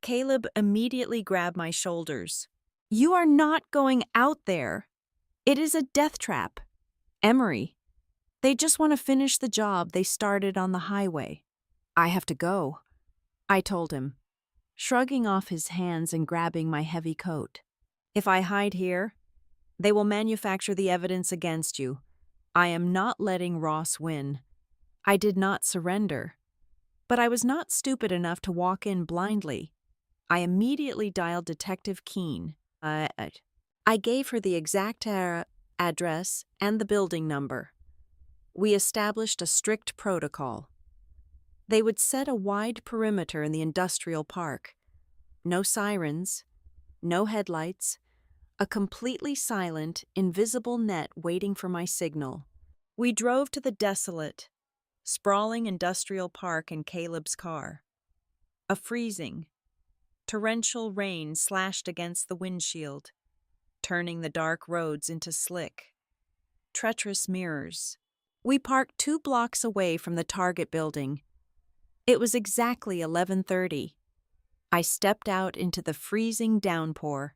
Caleb immediately grabbed my shoulders. "You are not going out there. It is a death trap. Emery, they just want to finish the job they started on the highway." "I have to go," I told him, shrugging off his hands and grabbing my heavy coat. "If I hide here, they will manufacture the evidence against you. I am not letting Ross win." I did not surrender, but I was not stupid enough to walk in blindly. I immediately dialed Detective Keene. I gave her the exact address and the building number. We established a strict protocol. They would set a wide perimeter in the industrial park. No sirens, no headlights, a completely silent, invisible net waiting for my signal. We drove to the desolate, sprawling industrial park in Caleb's car. A freezing, torrential rain slashed against the windshield, turning the dark roads into slick, treacherous mirrors. We parked 2 blocks away from the Target building. It was exactly 11:30. I stepped out into the freezing downpour.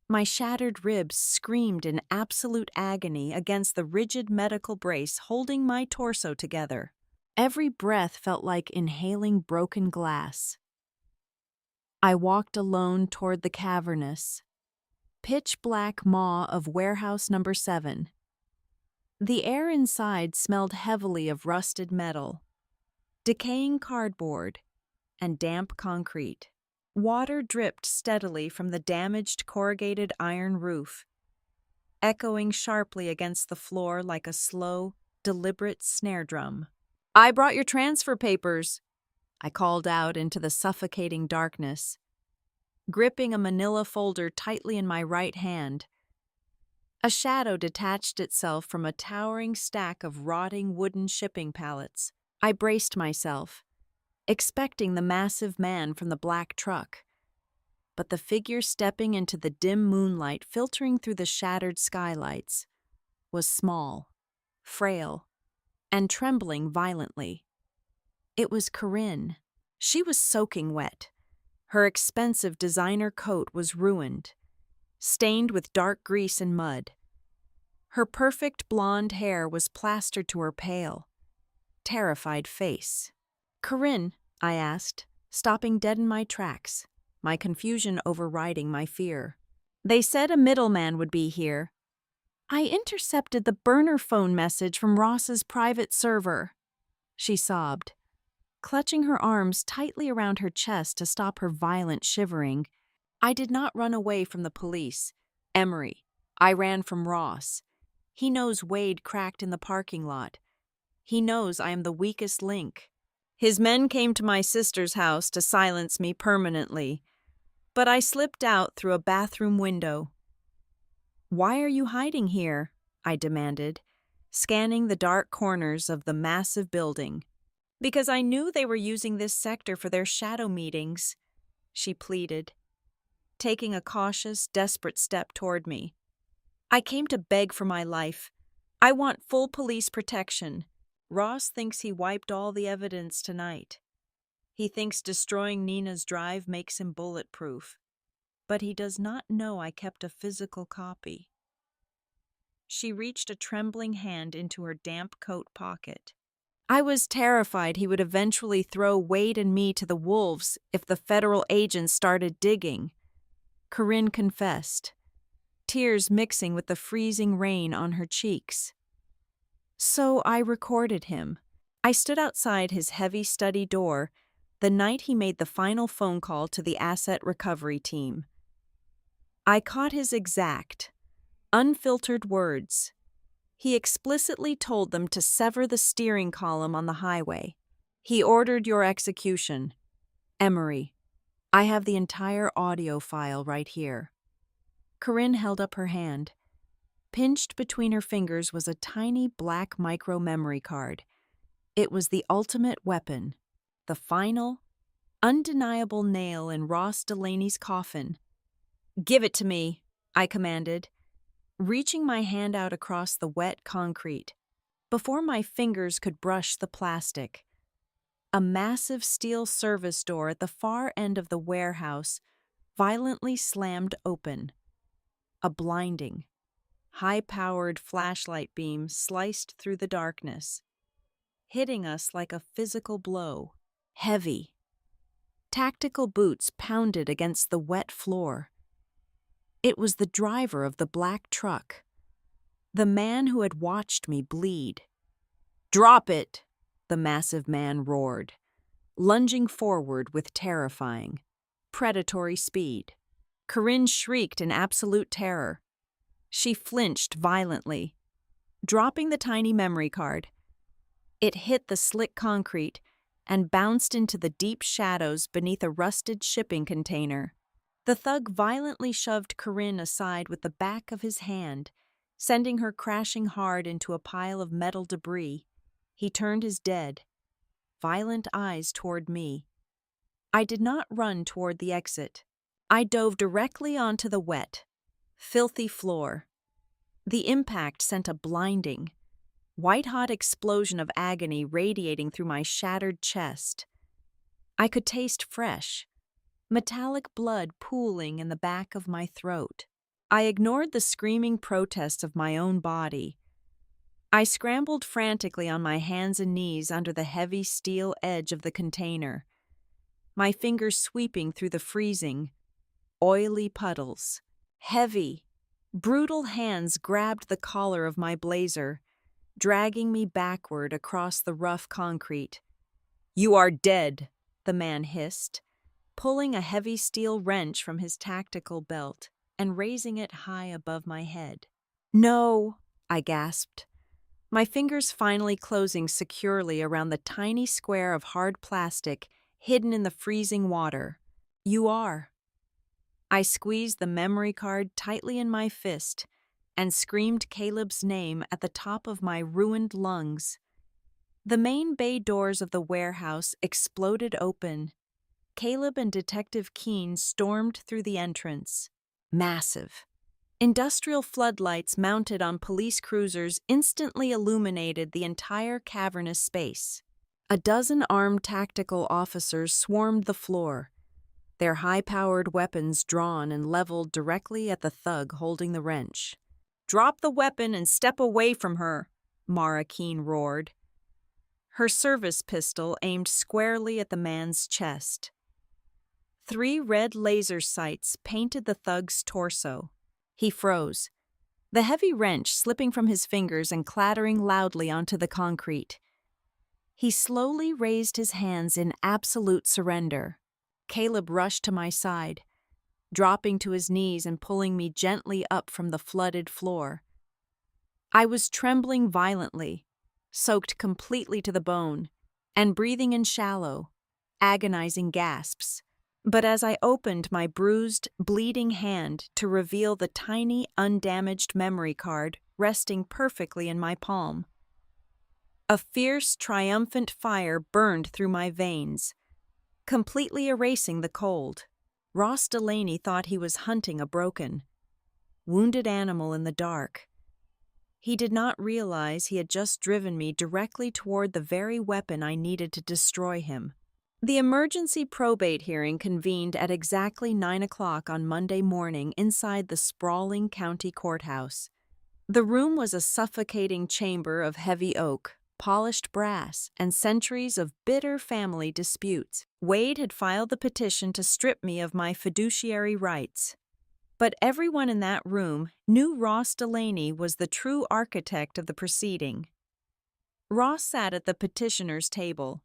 My shattered ribs screamed in absolute agony against the rigid medical brace holding my torso together. Every breath felt like inhaling broken glass. I walked alone toward the cavernous, pitch-black maw of warehouse number 7. The air inside smelled heavily of rusted metal, decaying cardboard, and damp concrete. Water dripped steadily from the damaged corrugated iron roof, echoing sharply against the floor like a slow, deliberate snare drum. "I brought your transfer papers," I called out into the suffocating darkness, gripping a manila folder tightly in my right hand. A shadow detached itself from a towering stack of rotting wooden shipping pallets. I braced myself, expecting the massive man from the black truck. But the figure stepping into the dim moonlight filtering through the shattered skylights was small, frail, and trembling violently. It was Corinne. She was soaking wet. Her expensive designer coat was ruined, stained with dark grease and mud. Her perfect blonde hair was plastered to her pale, terrified face. "Corinne," I asked, stopping dead in my tracks, my confusion overriding my fear. "They said a middleman would be here. I intercepted the burner phone message from Ross's private server," she sobbed, clutching her arms tightly around her chest to stop her violent shivering. "I did not run away from the police, Emery. I ran from Ross. He knows Wade cracked in the parking lot. He knows I am the weakest link. His men came to my sister's house to silence me permanently, but I slipped out through a bathroom window." "Why are you hiding here?" I demanded, scanning the dark corners of the massive building. "Because I knew they were using this sector for their shadow meetings," she pleaded, taking a cautious, desperate step toward me. "I came to beg for my life. I want full police protection. Ross thinks he wiped all the evidence tonight. He thinks destroying Nina's drive makes him bulletproof. But he does not know I kept a physical copy." She reached a trembling hand into her damp coat pocket. "I was terrified he would eventually throw Wade and me to the wolves if the federal agents started digging," Corinne confessed, tears mixing with the freezing rain on her cheeks. "So I recorded him. I stood outside his heavy study door the night he made the final phone call to the asset recovery team. I caught his exact, unfiltered words. He explicitly told them to sever the steering column on the highway. He ordered your execution. Emery, I have the entire audio file right here." Corinne held up her hand. Pinched between her fingers was a tiny black micro-memory card. It was the ultimate weapon, the final, undeniable nail in Ross Delaney's coffin. "Give it to me," I commanded, reaching my hand out across the wet concrete. Before my fingers could brush the plastic, A massive steel service door at the far end of the warehouse violently slammed open. A blinding, high-powered flashlight beam sliced through the darkness, hitting us like a physical blow. Heavy. Tactical boots pounded against the wet floor. It was the driver of the black truck, the man who had watched me bleed. "Drop it!" the massive man roared, lunging forward with terrifying, predatory speed. Corinne shrieked in absolute terror. She flinched violently, dropping the tiny memory card. It hit the slick concrete and bounced into the deep shadows beneath a rusted shipping container. The thug violently shoved Corinne aside with the back of his hand, sending her crashing hard into a pile of metal debris. He turned his dead, violent eyes toward me. I did not run toward the exit. I dove directly onto the wet, filthy floor. The impact sent a blinding, white-hot explosion of agony radiating through my shattered chest. I could taste fresh, metallic blood pooling in the back of my throat. I ignored the screaming protests of my own body. I scrambled frantically on my hands and knees under the heavy steel edge of the container, my fingers sweeping through the freezing, oily puddles. Heavy, brutal hands grabbed the collar of my blazer, dragging me backward across the rough concrete. "You are dead," the man hissed, pulling a heavy steel wrench from his tactical belt and raising it high above my head. "No," I gasped, my fingers finally closing securely around the tiny square of hard plastic hidden in the freezing water. "You are." I squeezed the memory card tightly in my fist and screamed Caleb's name at the top of my ruined lungs. The main bay doors of the warehouse exploded open. Caleb and Detective Keene stormed through the entrance. Massive. Industrial floodlights mounted on police cruisers instantly illuminated the entire cavernous space. A dozen armed tactical officers swarmed the floor, their high-powered weapons drawn and leveled directly at the thug holding the wrench. "Drop the weapon and step away from her," Mara Keene roared, her service pistol aimed squarely at the man's chest. 3 red laser sights painted the thug's torso. He froze, the heavy wrench slipping from his fingers and clattering loudly onto the concrete. He slowly raised his hands in absolute surrender. Caleb rushed to my side, dropping to his knees and pulling me gently up from the flooded floor. I was trembling violently, soaked completely to the bone, and breathing in shallow, agonizing gasps. But as I opened my bruised, bleeding hand to reveal the tiny, undamaged memory card resting perfectly in my palm, a fierce, triumphant fire burned through my veins, completely erasing the cold. Ross Delaney thought he was hunting a broken, wounded animal in the dark. He did not realize he had just driven me directly toward the very weapon I needed to destroy him. The emergency probate hearing convened at exactly 9 o'clock on Monday morning inside the sprawling county courthouse. The room was a suffocating chamber of heavy oak, polished brass, and centuries of bitter family disputes. Wade had filed the petition to strip me of my fiduciary rights. But everyone in that room knew Ross Delaney was the true architect of the proceeding. Ross sat at the petitioner's table,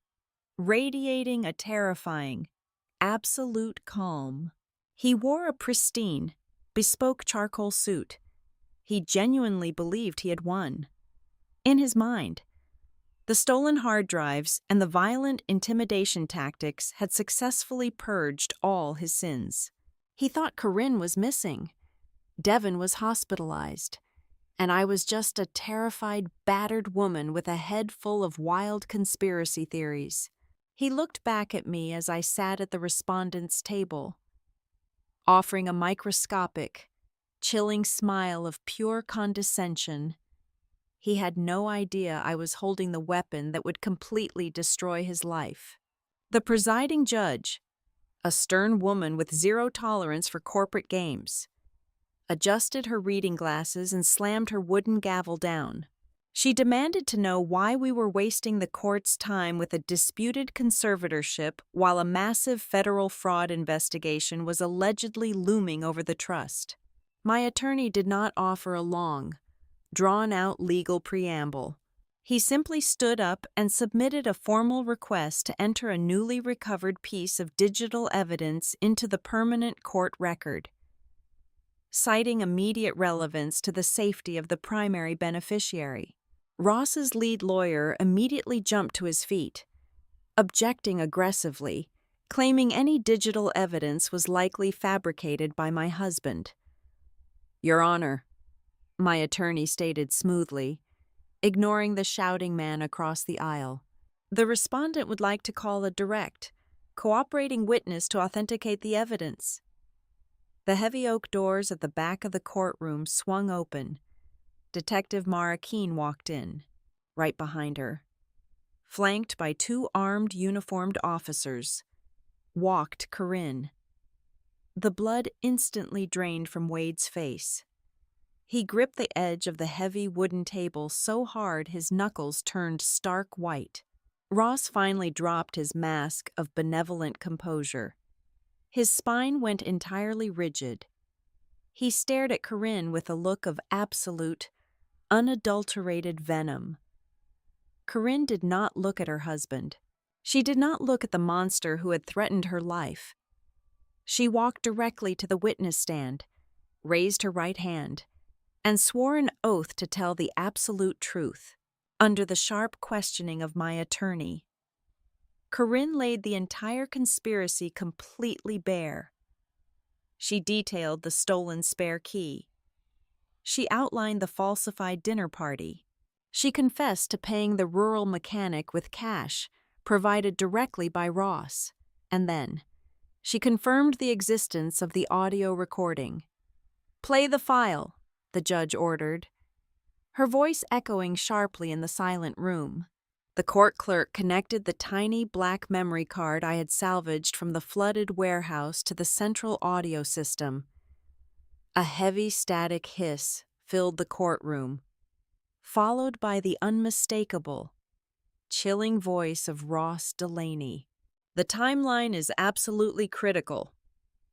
radiating a terrifying, absolute calm. He wore a pristine, bespoke charcoal suit. He genuinely believed he had won. In his mind, the stolen hard drives and the violent intimidation tactics had successfully purged all his sins. He thought Corinne was missing, Devin was hospitalized, and I was just a terrified, battered woman with a head full of wild conspiracy theories. He looked back at me as I sat at the respondent's table, offering a microscopic, chilling smile of pure condescension. He had no idea I was holding the weapon that would completely destroy his life. The presiding judge, a stern woman with zero tolerance for corporate games, adjusted her reading glasses and slammed her wooden gavel down. She demanded to know why we were wasting the court's time with a disputed conservatorship while a massive federal fraud investigation was allegedly looming over the trust. My attorney did not offer a long, drawn-out legal preamble. He simply stood up and submitted a formal request to enter a newly recovered piece of digital evidence into the permanent court record, citing immediate relevance to the safety of the primary beneficiary. Ross's lead lawyer immediately jumped to his feet, objecting aggressively, claiming any digital evidence was likely fabricated by my husband. "Your Honor," my attorney stated smoothly, ignoring the shouting man across the aisle, "the respondent would like to call a direct, cooperating witness to authenticate the evidence." The heavy oak doors at the back of the courtroom swung open. Detective Mara Keene walked in, right behind her. Flanked by two armed uniformed officers, walked Corinne. The blood instantly drained from Wade's face. He gripped the edge of the heavy wooden table so hard his knuckles turned stark white. Ross finally dropped his mask of benevolent composure. His spine went entirely rigid. He stared at Corinne with a look of absolute, unadulterated venom. Corinne did not look at her husband. She did not look at the monster who had threatened her life. She walked directly to the witness stand, raised her right hand, and swore an oath to tell the absolute truth. Under the sharp questioning of my attorney, Corinne laid the entire conspiracy completely bare. She detailed the stolen spare key. She outlined the falsified dinner party. She confessed to paying the rural mechanic with cash provided directly by Ross. And then, she confirmed the existence of the audio recording. "Play the file," the judge ordered, her voice echoing sharply in the silent room. The court clerk connected the tiny black memory card I had salvaged from the flooded warehouse to the central audio system. A heavy static hiss filled the courtroom, followed by the unmistakable, chilling voice of Ross Delaney. "The timeline is absolutely critical."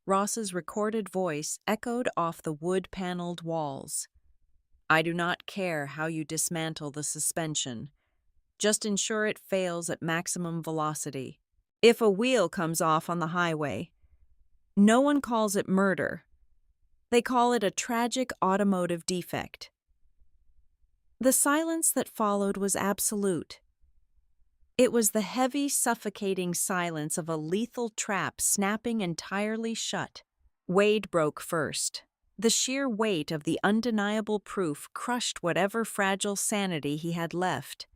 Ross's recorded voice echoed off the wood-paneled walls. "I do not care how you dismantle the suspension. Just ensure it fails at maximum velocity. If a wheel comes off on the highway, no one calls it murder. They call it a tragic automotive defect." The silence that followed was absolute. It was the heavy, suffocating silence of a lethal trap snapping entirely shut. Wade broke first. The sheer weight of the undeniable proof crushed whatever fragile sanity he had left.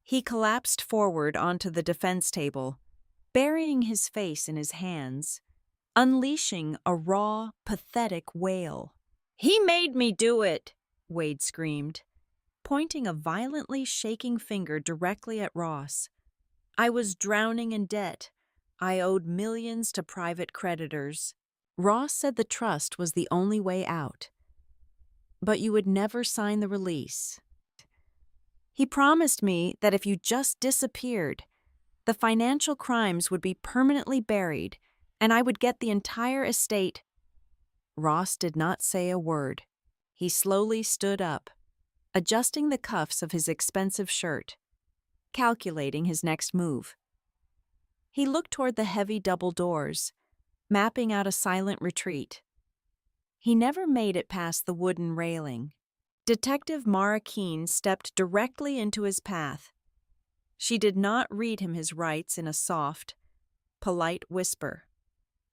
He collapsed forward onto the defense table, burying his face in his hands, unleashing a raw, pathetic wail. "He made me do it!" Wade screamed, pointing a violently shaking finger directly at Ross. "I was drowning in debt. I owed millions to private creditors. Ross said the trust was the only way out. But you would never sign the release. He promised me that if you just disappeared, the financial crimes would be permanently buried, and I would get the entire estate." Ross did not say a word. He slowly stood up, adjusting the cuffs of his expensive shirt, calculating his next move. He looked toward the heavy double doors, mapping out a silent retreat. He never made it past the wooden railing. Detective Mara Keene stepped directly into his path. She did not read him his rights in a soft, polite whisper.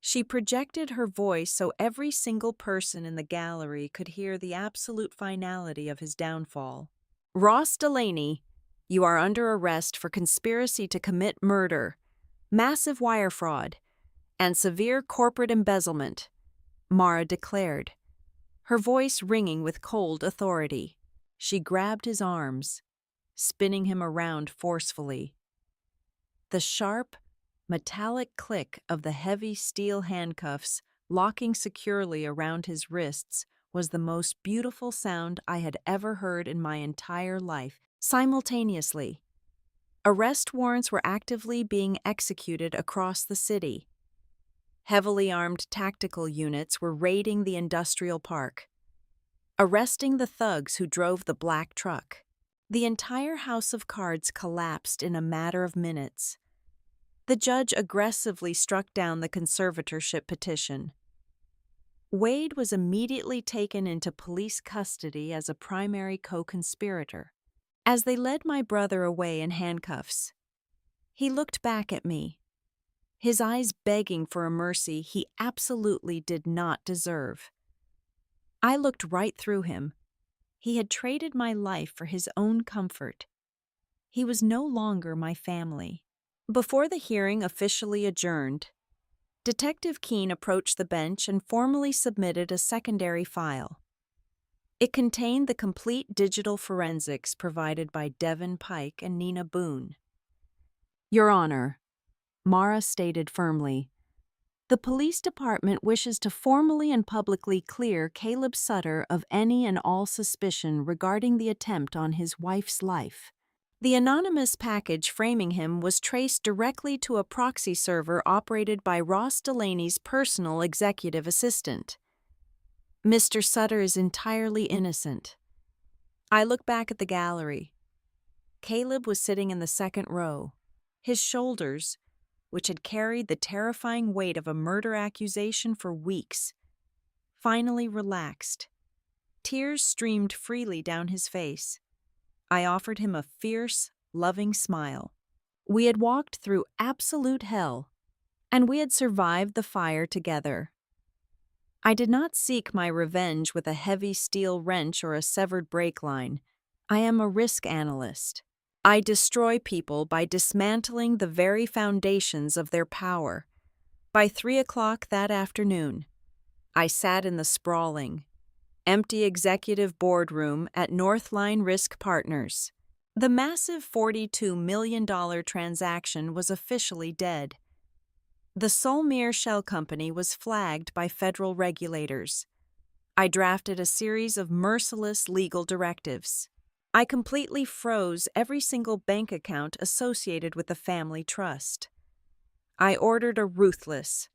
She projected her voice so every single person in the gallery could hear the absolute finality of his downfall. "Ross Delaney, you are under arrest for conspiracy to commit murder, massive wire fraud, and severe corporate embezzlement," Mara declared, her voice ringing with cold authority. She grabbed his arms, spinning him around forcefully. The sharp, metallic click of the heavy steel handcuffs locking securely around his wrists was the most beautiful sound I had ever heard in my entire life. Simultaneously, arrest warrants were actively being executed across the city. Heavily armed tactical units were raiding the industrial park, arresting the thugs who drove the black truck. The entire house of cards collapsed in a matter of minutes. The judge aggressively struck down the conservatorship petition. Wade was immediately taken into police custody as a primary co-conspirator. As they led my brother away in handcuffs, he looked back at me, his eyes begging for a mercy he absolutely did not deserve. I looked right through him. He had traded my life for his own comfort. He was no longer my family. Before the hearing officially adjourned, Detective Keene approached the bench and formally submitted a secondary file. It contained the complete digital forensics provided by Devin Pike and Nina Boone. Your Honor, Mara stated firmly, the police department wishes to formally and publicly clear Caleb Sutter of any and all suspicion regarding the attempt on his wife's life. The anonymous package framing him was traced directly to a proxy server operated by Ross Delaney's personal executive assistant. Mr. Sutter is entirely innocent. I look back at the gallery. Caleb was sitting in the second row. His shoulders, which had carried the terrifying weight of a murder accusation for weeks, finally relaxed. Tears streamed freely down his face. I offered him a fierce, loving smile. We had walked through absolute hell, and we had survived the fire together. I did not seek my revenge with a heavy steel wrench or a severed brake line. I am a risk analyst. I destroy people by dismantling the very foundations of their power. By 3 o'clock that afternoon, I sat in the sprawling, empty executive boardroom at Northline Risk Partners. The massive $42 million transaction was officially dead. The Solmere Shell Company was flagged by federal regulators. I drafted a series of merciless legal directives. I completely froze every single bank account associated with the family trust. I ordered a ruthless,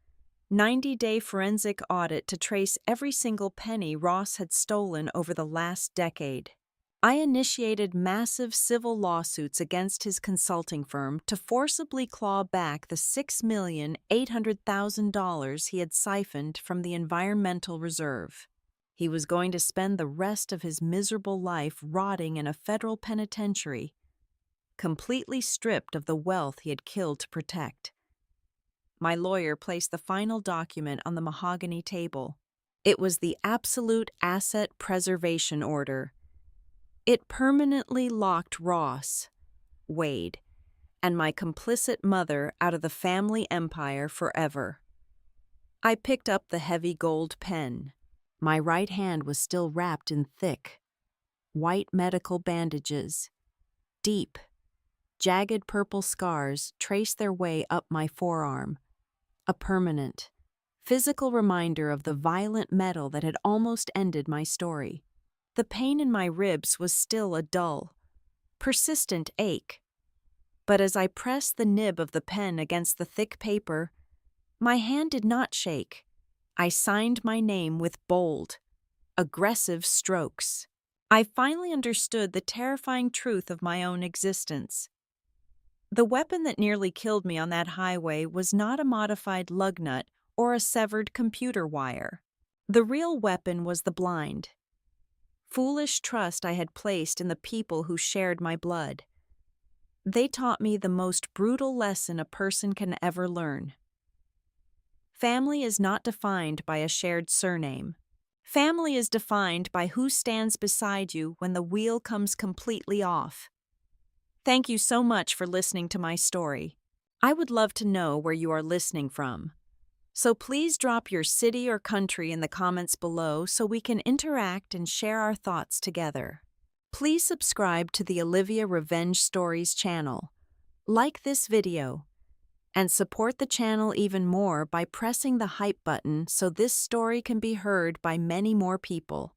90-day forensic audit to trace every single penny Ross had stolen over the last decade. I initiated massive civil lawsuits against his consulting firm to forcibly claw back the $6,800,000 he had siphoned from the Environmental Reserve. He was going to spend the rest of his miserable life rotting in a federal penitentiary, completely stripped of the wealth he had killed to protect. My lawyer placed the final document on the mahogany table. It was the Absolute Asset Preservation Order. It permanently locked Ross, Wade, and my complicit mother out of the family empire forever. I picked up the heavy gold pen. My right hand was still wrapped in thick, white medical bandages. Deep, jagged purple scars traced their way up my forearm, a permanent, physical reminder of the violent metal that had almost ended my story. The pain in my ribs was still a dull, persistent ache. But as I pressed the nib of the pen against the thick paper, my hand did not shake. I signed my name with bold, aggressive strokes. I finally understood the terrifying truth of my own existence. The weapon that nearly killed me on that highway was not a modified lug nut or a severed computer wire. The real weapon was the blind, foolish trust I had placed in the people who shared my blood. They taught me the most brutal lesson a person can ever learn. Family is not defined by a shared surname. Family is defined by who stands beside you when the wheel comes completely off. Thank you so much for listening to my story. I would love to know where you are listening from. So please drop your city or country in the comments below so we can interact and share our thoughts together. Please subscribe to the Olivia Revenge Stories channel. Like this video, and support the channel even more by pressing the hype button so this story can be heard by many more people.